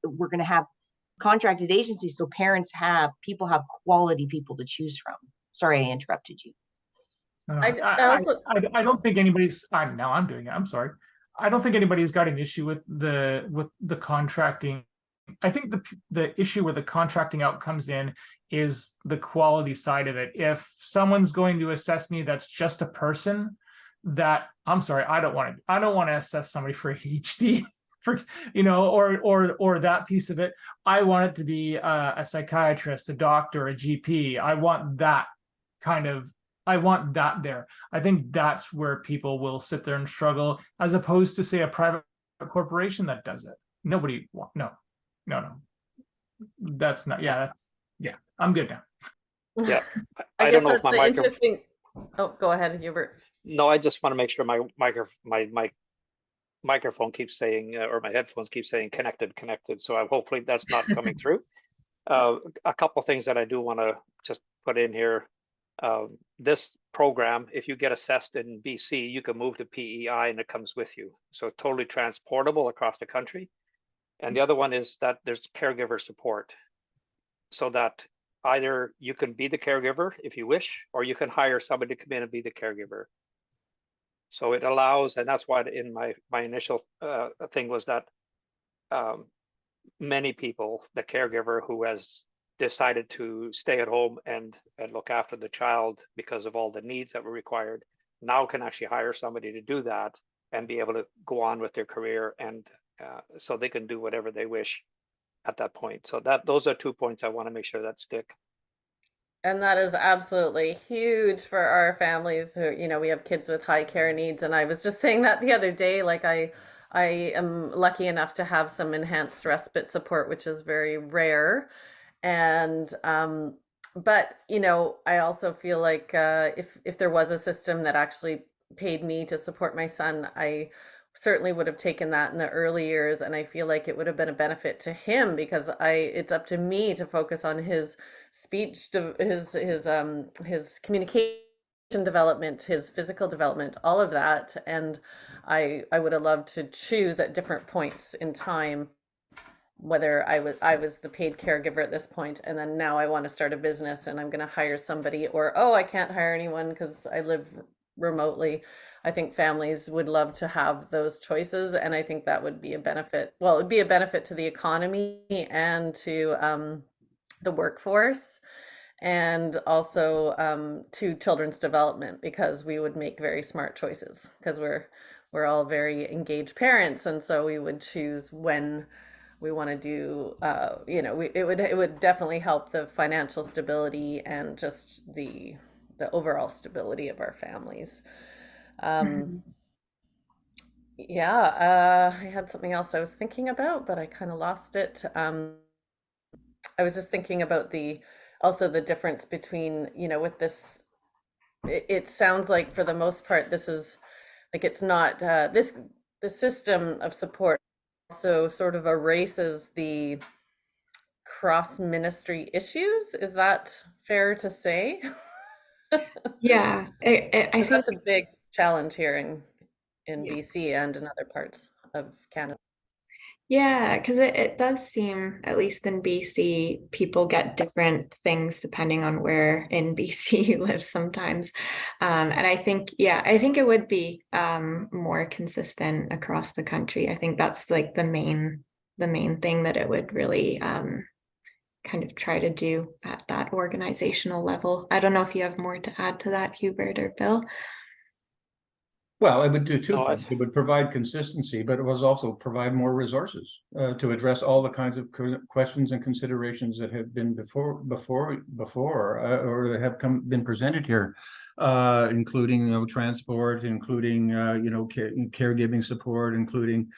we're going to have contracted agencies, so people have quality people to choose from. Sorry, I interrupted you. I don't think anybody's. Now I'm doing it. I'm sorry. I don't think anybody's got an issue with the contracting. I think the issue where the contracting out comes in is the quality side of it. If someone's going to assess me, that's just a person. That I'm sorry, I don't want to assess somebody for ADHD, for or that piece of it. I want it to be a psychiatrist, a doctor, a GP. I want that there. I think that's where people will sit there and struggle, as opposed to, say, a private corporation that does it. No. That's not. Yeah, I'm good now. Yeah, I don't guess know if that's my the interesting. Oh, go ahead, Hubert. No, I just want to make sure my microphone keeps saying, or my headphones keep saying connected. So hopefully that's not coming through. A couple of things that I do want to just put in here. This program, if you get assessed in BC, you can move to PEI and it comes with you. So totally transportable across the country. And the other one is that there's caregiver support, so that either you can be the caregiver if you wish, or you can hire somebody to come in and be the caregiver. So it allows, and that's why in my initial thing was that many people, the caregiver who has decided to stay at home and look after the child because of all the needs that were required, now can actually hire somebody to do that and be able to go on with their career, and so they can do whatever they wish at that point. So those are 2 points I want to make sure that stick. And that is absolutely huge for our families who, we have kids with high care needs. And I was just saying that the other day, like I am lucky enough to have some enhanced respite support, which is very rare. And, but, I also feel like if there was a system that actually paid me to support my son, I certainly would have taken that in the early years, and I feel like it would have been a benefit to him, because it's up to me to focus on his speech, his communication development, his physical development, all of that. And I would have loved to choose at different points in time whether I was the paid caregiver at this point, and then now I want to start a business and I'm going to hire somebody, or I can't hire anyone because I live remotely. I think families would love to have those choices, and I think that would be a benefit. Well, it would be a benefit to the economy and to the workforce, and also to children's development, because we would make very smart choices, because we're all very engaged parents, and so we would choose when we want to do. It would definitely help the financial stability and just the overall stability of our families. I had something else I was thinking about, but I kind of lost it. I was just thinking about the difference between, with this, it sounds like for the most part, this is like, it's not, the system of support also sort of erases the cross ministry issues. Is that fair to say? Yeah, I think that's a big challenge here in BC and in other parts of Canada. Yeah, because it does seem, at least in BC, people get different things depending on where in BC you live sometimes. And I think it would be more consistent across the country. I think that's like the main thing that it would really kind of try to do at that organizational level. I don't know if you have more to add to that, Hubert or Bill. Well, it would do two things. It would provide consistency, but it was also provide more resources to address all the kinds of questions and considerations that have been before, or that have been presented here, including transport, including caregiving support, including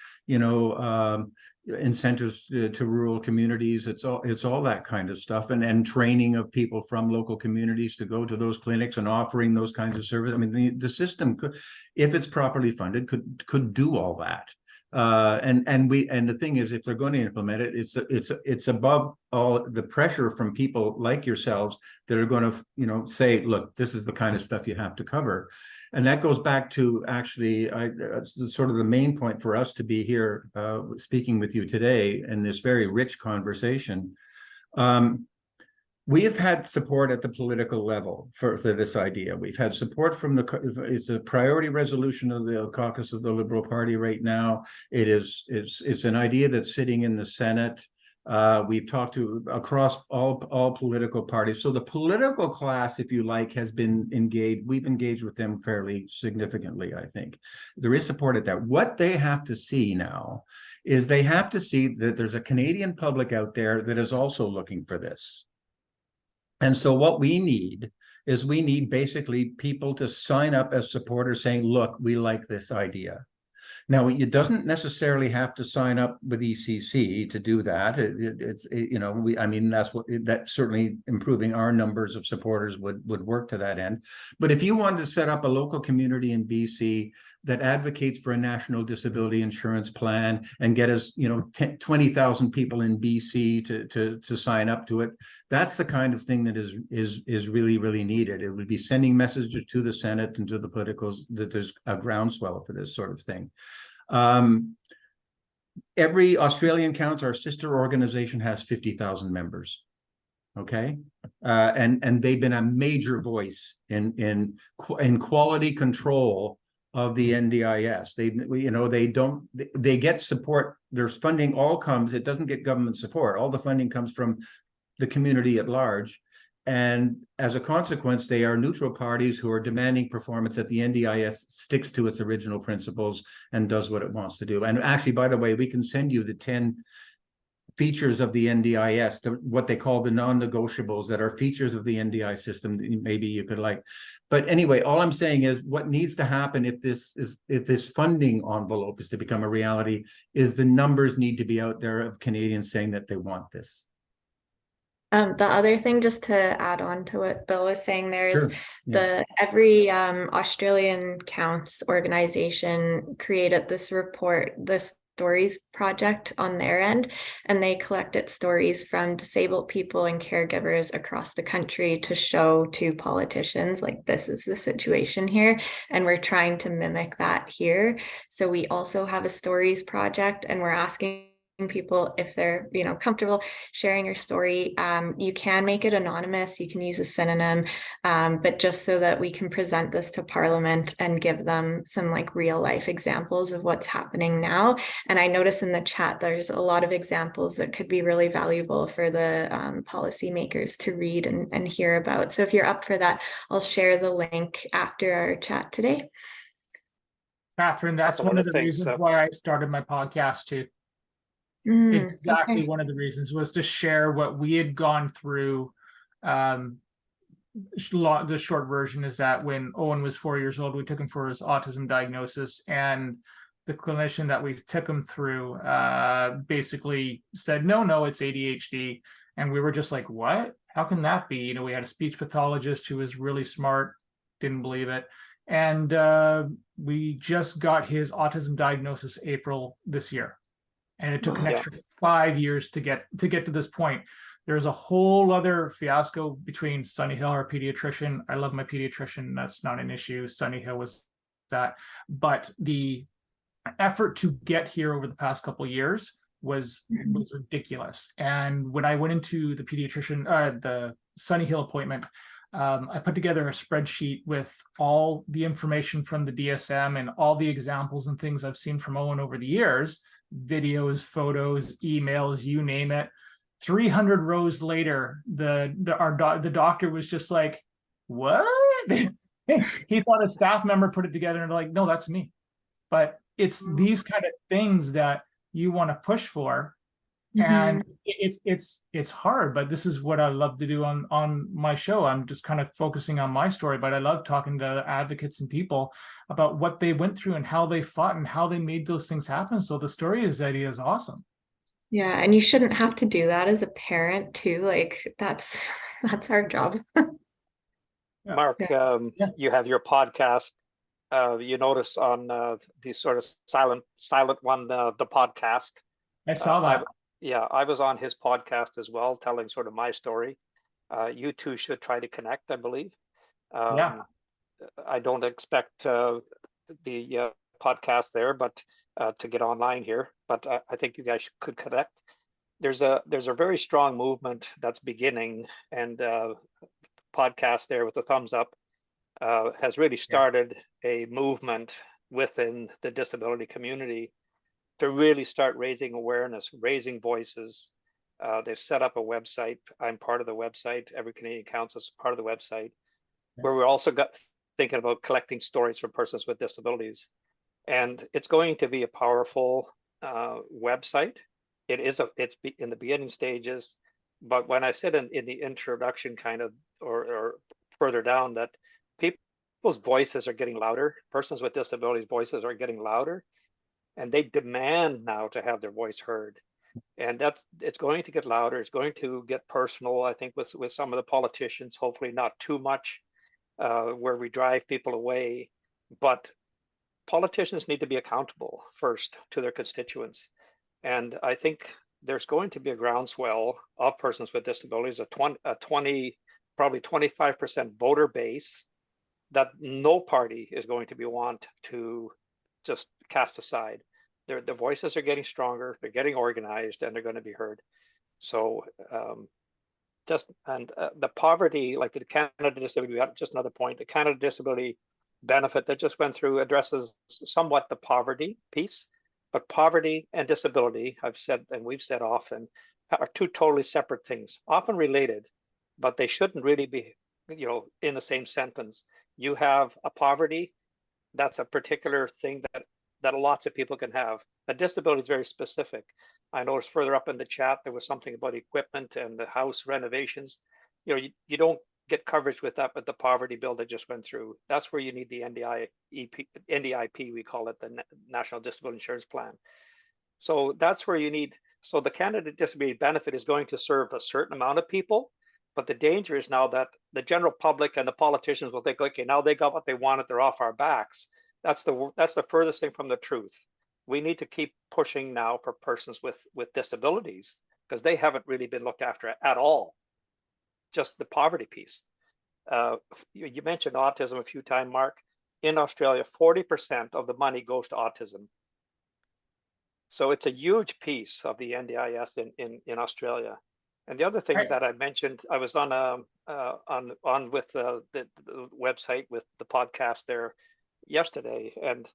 incentives to rural communities. It's all that kind of stuff, and training of people from local communities to go to those clinics and offering those kinds of services. I mean, the system could, if it's properly funded, could do all that. And the thing is, if they're going to implement it, it's above all the pressure from people like yourselves that are going to, you know, say, look, this is the kind of stuff you have to cover. And that goes back to actually sort of the main point for us to be here speaking with you today in this very rich conversation. We have had support at the political level for this idea. We've had support from it's a priority resolution of the caucus of the Liberal Party right now. It's an idea that's sitting in the Senate. We've talked to across all political parties. So the political class, if you like, has been engaged. We've engaged with them fairly significantly, I think. There is support at that. What they have to see now is they have to see that there's a Canadian public out there that is also looking for this. And so what we need is basically people to sign up as supporters saying, look, we like this idea. Now, it doesn't necessarily have to sign up with ECC to do that. You know, I mean, that certainly improving our numbers of supporters would work to that end. But if you wanted to set up a local community in BC that advocates for a national disability insurance plan and get us, you know, 20,000 people in BC to sign up to it, that's the kind of thing that is really, really needed. It would be sending messages to the Senate and to the politicals that there's a groundswell for this sort of thing. Every Australian Counts, our sister organization, has 50,000 members. Okay, and they've been a major voice in quality control of the NDIS. They get support. There's funding all comes. It doesn't get government support. All the funding comes from the community at large. And as a consequence, they are neutral parties who are demanding performance that the NDIS sticks to its original principles and does what it wants to do. And actually, by the way, we can send you the 10 features of the NDIS, what they call the non-negotiables that are features of the NDI system that maybe you could like. But anyway, all I'm saying is what needs to happen if this funding envelope is to become a reality is the numbers need to be out there of Canadians saying that they want this. The other thing, just to add on to what Bill was saying, there is Sure. Yeah. every Australian Counts organization created this report, this Stories project on their end, and they collected stories from disabled people and caregivers across the country to show to politicians, like, this is the situation here, and we're trying to mimic that here. So we also have a Stories project, and we're asking people if they're, you know, comfortable sharing your story. You can make it anonymous, you can use a synonym, but just so that we can present this to Parliament and give them some like real life examples of what's happening now. And I notice in the chat there's a lot of examples that could be really valuable for the policymakers to read and hear about. So if you're up for that, I'll share the link after our chat today. Catherine, that's one of the reasons why I started my podcast too. Exactly. Okay. One of the reasons was to share what we had gone through. The short version is that when Owen was 4 years old, we took him for his autism diagnosis, and the clinician that we took him through basically said, no, it's ADHD. And we were just like, what? How can that be? You know, we had a speech pathologist who was really smart, didn't believe it. And we just got his autism diagnosis April this year. And it took an extra 5 years to get to this point. There's a whole other fiasco between Sunny Hill, our pediatrician. I love my pediatrician. That's not an issue. Sunny Hill was that. But the effort to get here over the past couple of years was ridiculous. And when I went into the pediatrician, the Sunny Hill appointment, I put together a spreadsheet with all the information from the DSM and all the examples and things I've seen from Owen over the years, videos, photos, emails, you name it. 300 rows later, the doctor was just like, what? He thought a staff member put it together and like, no, that's me. But it's these kind of things that you want to push for. And it's hard, but this is what I love to do on my show. I'm just kind of focusing on my story, but I love talking to advocates and people about what they went through and how they fought and how they made those things happen. So the story idea is awesome. Yeah, and you shouldn't have to do that as a parent too. Like that's our job. Mark, you have your podcast. You notice on the sort of silent one, the podcast. I saw that. yeah, I was on his podcast as well, telling sort of my story. You two should try to connect, I believe. Yeah. I don't expect the podcast there, but to get online here. But I think you guys could connect. There's a very strong movement that's beginning, and podcast there with the thumbs up has really started a movement within the disability community to really start raising awareness, raising voices. They've set up a website. I'm part of the website. Every Canadian Council is part of the website, where we're also thinking about collecting stories from persons with disabilities. And it's going to be a powerful website. It's in the beginning stages, but when I said in the introduction kind of, or further down, that people's voices are getting louder, persons with disabilities voices are getting louder, and they demand now to have their voice heard. And it's going to get louder. It's going to get personal, I think, with some of the politicians, hopefully not too much, where we drive people away. But politicians need to be accountable first to their constituents. And I think there's going to be a groundswell of persons with disabilities, a 20, probably 25% voter base that no party is going to want to just cast aside. Their voices are getting stronger, they're getting organized, and they're going to be heard. So the poverty, like the Canada Disability, just another point, the Canada Disability benefit that just went through addresses somewhat the poverty piece, but poverty and disability, I've said, and we've said often, are two totally separate things, often related, but they shouldn't really be, in the same sentence. You have a poverty, that's a particular thing that lots of people can have. A disability is very specific. I noticed further up in the chat, there was something about equipment and the house renovations. You don't get coverage with that, but the poverty bill that just went through, that's where you need the NDIP, we call it, the National Disability Insurance Plan. So that's where you need, so the Canada Disability Benefit is going to serve a certain amount of people, but the danger is now that the general public and the politicians will think, okay, now they got what they wanted, they're off our backs. That's the furthest thing from the truth. We need to keep pushing now for persons with disabilities, because they haven't really been looked after at all. Just the poverty piece. You mentioned autism a few times, Mark. In Australia, 40% of the money goes to autism. So it's a huge piece of the NDIS in Australia. And the other thing that I mentioned, I was on with the website with the podcast there yesterday, and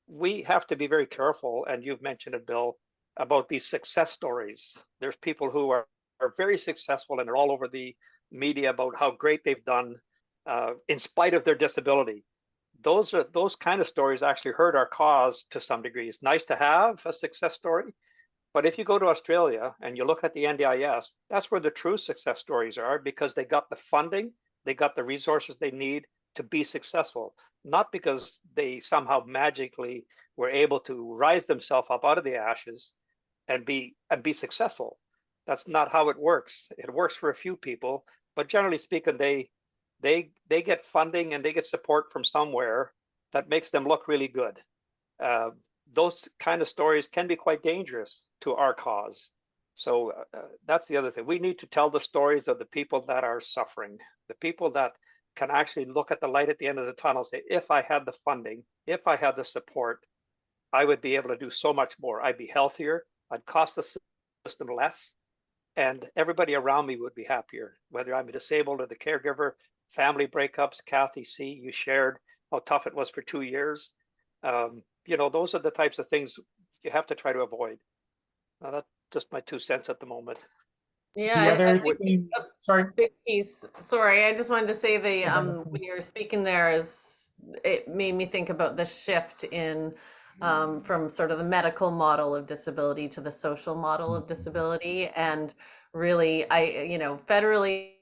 we have to be very careful, and you've mentioned it, Bill, about these success stories. There's people who are very successful and they're all over the media about how great they've done in spite of their disability. Those kind of stories actually hurt our cause to some degree. It's nice to have a success story, but if you go to Australia and you look at the NDIS, that's where the true success stories are, because they got the funding, they got the resources they need to be successful, not because they somehow magically were able to rise themselves up out of the ashes and be successful. That's not how it works. It works for a few people, but generally speaking, they get funding and they get support from somewhere that makes them look really good. Those kind of stories can be quite dangerous to our cause. So that's the other thing. We need to tell the stories of the people that are suffering, the people that can actually look at the light at the end of the tunnel, say, if I had the funding, if I had the support, I would be able to do so much more. I'd be healthier, I'd cost the system less, and everybody around me would be happier, whether I'm disabled or the caregiver. Family breakups, Kathy C., you shared how tough it was for 2 years. Those are the types of things you have to try to avoid. That's just my 2 cents at the moment. Yeah, I sorry. Big piece. Sorry, I just wanted to say when you were speaking there, it made me think about the shift in from sort of the medical model of disability to the social model of disability, and really, federally,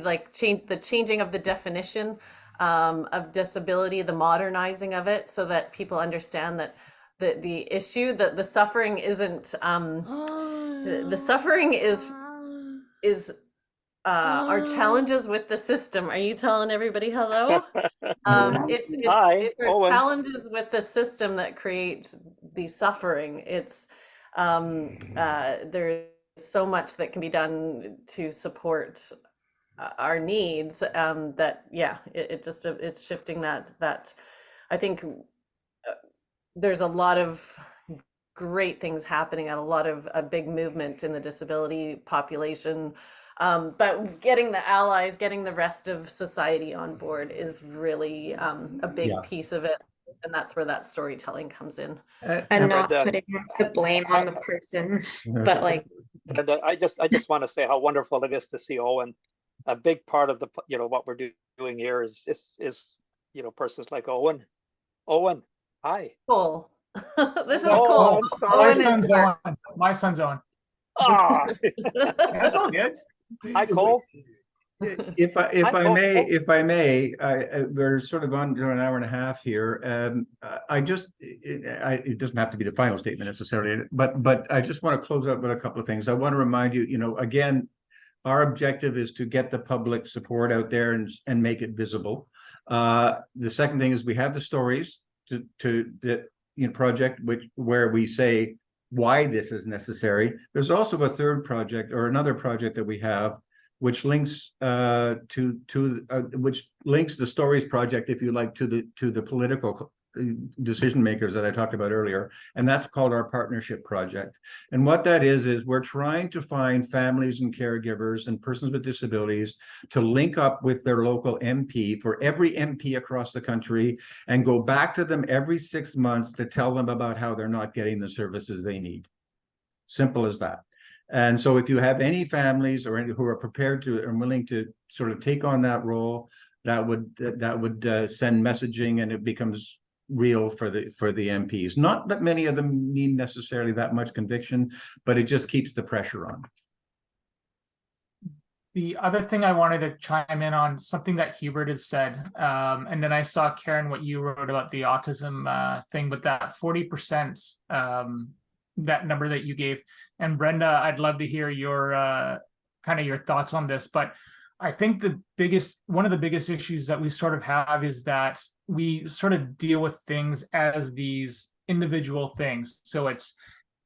like the changing of the definition of disability, the modernizing of it, so that people understand that the issue, that the suffering isn't the suffering is our challenges with the system. Are you telling everybody hello? It's Hi, our Owen. challenges with the system that creates the suffering. It's There's so much that can be done to support our needs, that it's shifting that I think there's a lot of great things happening and a big movement in the disability population, but getting the allies, getting the rest of society on board is really a big piece of it, and that's where that storytelling comes in. And not putting the blame on the person, but like. And I just want to say how wonderful it is to see Owen. A big part of the what we're doing here is persons like Owen. Hi. Cool. This is Oh, cool. I'm sorry. My son's Owen. Ah, That's all good. hi, Cole. If I may, we're sort of on to an hour and a half here. It doesn't have to be the final statement necessarily, but I just want to close out with a couple of things. I want to remind you, again, our objective is to get the public support out there and make it visible. The second thing is we have the stories to the project where we say why this is necessary. There's also a third project or another project that we have which links which links the stories project, if you like, to the political decision makers that I talked about earlier, and that's called our partnership project. And what that is we're trying to find families and caregivers and persons with disabilities to link up with their local MP, for every MP across the country, and go back to them every 6 months to tell them about how they're not getting the services they need. Simple as that. And so if you have any families or any who are prepared to and willing to sort of take on that role, that would send messaging, and it becomes real for the MPs. Not that many of them need necessarily that much conviction, but it just keeps the pressure on. The other thing I wanted to chime in on, something that Hubert had said, and then I saw, Karen, what you wrote about the autism thing, but that 40%, that number that you gave. And Brenda, I'd love to hear your kind of your thoughts on this, but I think one of the biggest issues that we sort of have is that we sort of deal with things as these individual things. So it's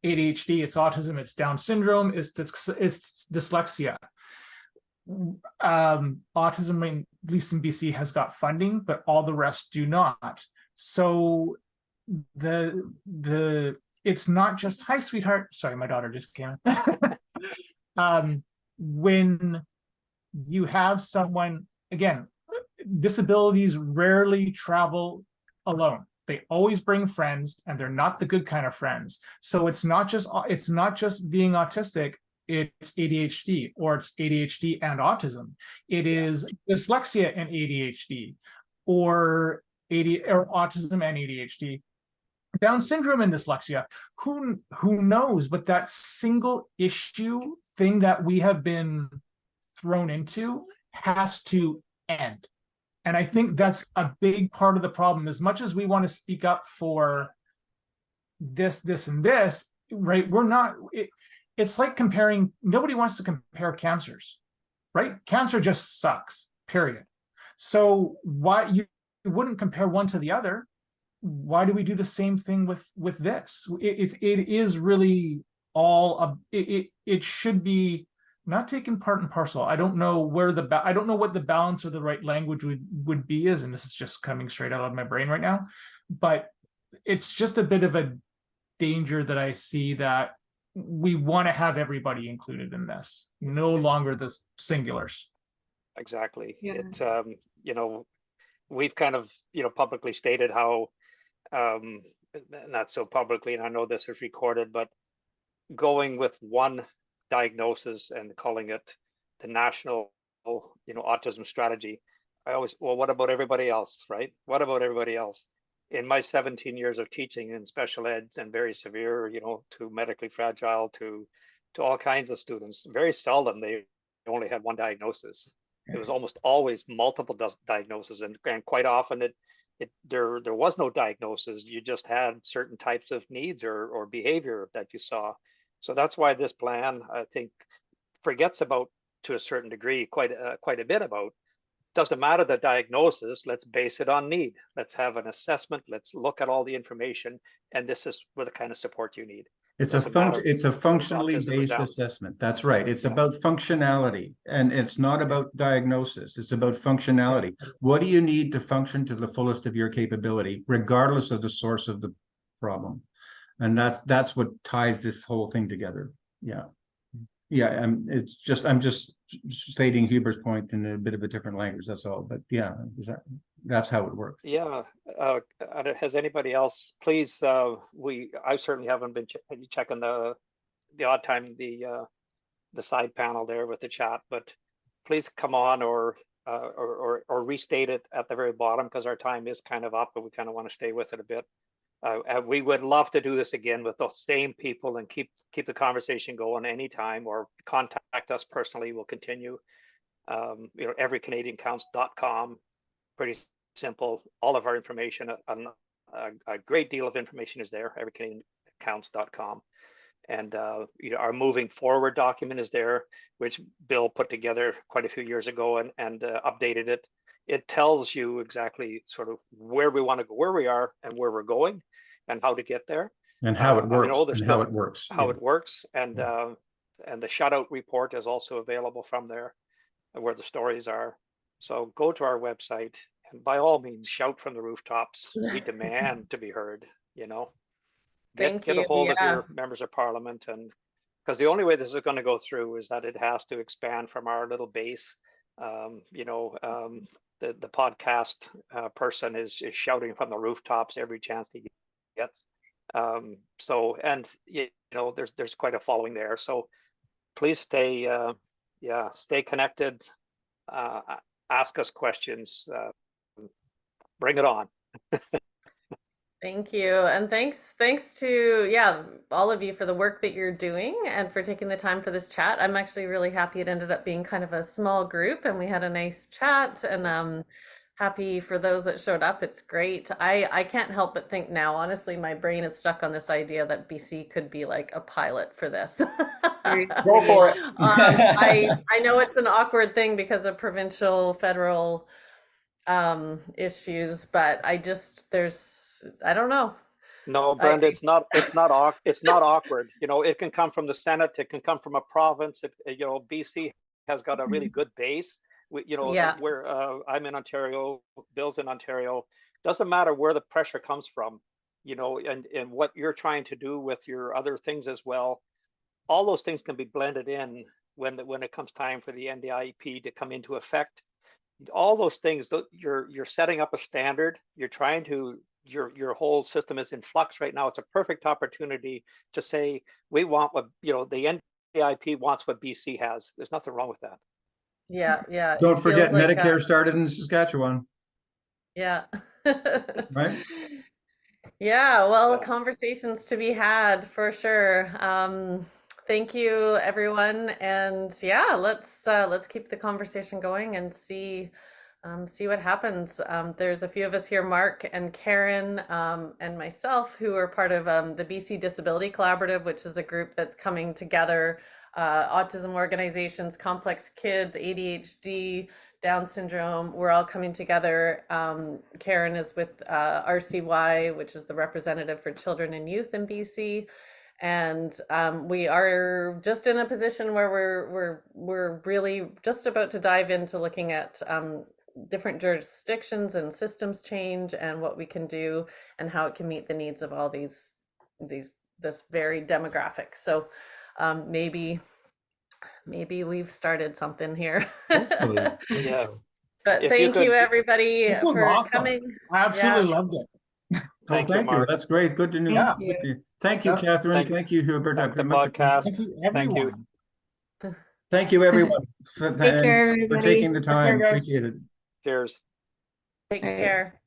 ADHD, it's autism, it's Down syndrome, it's dyslexia. Autism, at least in BC, has got funding, but all the rest do not. So it's not just, hi, sweetheart. Sorry, my daughter just came in. When you have someone, again, disabilities rarely travel alone. They always bring friends, and they're not the good kind of friends. So it's not just being autistic. It's ADHD, or it's ADHD and autism. It is dyslexia and ADHD, or autism and ADHD. Down syndrome and dyslexia. Who knows? But that single issue thing that we have been thrown into has to end. And I think that's a big part of the problem. As much as we want to speak up for this, and this, right? We're not. It's like comparing. Nobody wants to compare cancers, right? Cancer just sucks. Period. So why you wouldn't compare one to the other? Why do we do the same thing with this? It is really all it should be not taken part and parcel. I don't know where I don't know what the balance or the right language would be is, and this is just coming straight out of my brain right now. But it's just a bit of a danger that I see, that we want to have everybody included in this, no longer the singulars. Exactly. Yeah. It we've kind of publicly stated how not so publicly, and I know this is recorded, but going with one diagnosis and calling it the national autism strategy, I always, well, what about everybody else, right? What about everybody else? In my 17 years of teaching in special ed, and very severe, to medically fragile, to all kinds of students, very seldom they only had one diagnosis. It was almost always multiple diagnoses, and quite often there was no diagnosis. You just had certain types of needs or behavior that you saw. So that's why this plan, I think, forgets about, to a certain degree, quite a bit about. Doesn't matter the diagnosis. Let's base it on need. Let's have an assessment. Let's look at all the information, and this is what the kind of support you need. It's Doesn't matter. it's a functionally autism or based Down. assessment. That's right. It's Yeah. about functionality, and it's not about diagnosis. It's about functionality. What do you need to function to the fullest of your capability, regardless of the source of the problem? And that's what ties this whole thing together. Yeah. Yeah, I'm just stating Hubert's point in a bit of a different language, that's all. But yeah, that's how it works. Yeah. Has anybody else, please, I certainly haven't been checking the odd time the side panel there with the chat, but please come on or restate it at the very bottom, because our time is kind of up, but we kind of want to stay with it a bit. We would love to do this again with those same people and keep the conversation going anytime, or contact us personally. We'll continue. everycanadiancounts.com, pretty simple. All of our information, a great deal of information is there. everycanadiancounts.com. And our moving forward document is there, which Bill put together quite a few years ago and updated it. It tells you exactly sort of where we want to go, where we are, and where we're going, and how to get there, and how it works, how it works. it works, and the shutout report is also available from there, where the stories are. So go to our website and by all means shout from the rooftops. We demand to be heard. Get a hold of your members of parliament, and because the only way this is going to go through is that it has to expand from our little base. The podcast person is shouting from the rooftops every chance he gets. There's quite a following there. So please stay connected. Ask us questions. Bring it on. Thank you. And thanks to, all of you for the work that you're doing and for taking the time for this chat. I'm actually really happy it ended up being kind of a small group and we had a nice chat, and happy for those that showed up. It's great. I can't help but think now, honestly, my brain is stuck on this idea that BC could be like a pilot for this. Go for it. I know it's an awkward thing because of provincial, federal issues, but I don't know. No, Brenda, it's not awkward. It can come from the Senate, it can come from a province. BC has got a really good base. Where I'm in Ontario, Bill's in Ontario. Doesn't matter where the pressure comes from, and what you're trying to do with your other things as well. All those things can be blended in when it comes time for the NDIP to come into effect. All those things, you're setting up a standard. You're trying to. Your whole system is in flux right now. It's a perfect opportunity to say we want what the NDIP wants what BC has. There's nothing wrong with that. Yeah. Don't forget Medicare started in Saskatchewan. Yeah. Right. Yeah. Well, conversations to be had for sure. Thank you, everyone, and let's keep the conversation going and see what happens. There's a few of us here, Mark and Karen and myself, who are part of the BC Disability Collaborative, which is a group that's coming together, autism organizations, complex kids, ADHD, Down syndrome. We're all coming together. Karen is with RCY, which is the representative for children and youth in BC. And we are just in a position where we're really just about to dive into looking at different jurisdictions and systems change and what we can do and how it can meet the needs of all this varied demographic. So maybe we've started something here. Yeah. But thank you everybody for coming. I absolutely loved it. Thank you, Mark. That's great. Good to know. Thank you, Catherine. Thank you, Hubert. Thank the podcast. Thank you. Thank you, everyone, for Take care, taking the time. Take care, guys. Appreciate it. Cheers. Take care.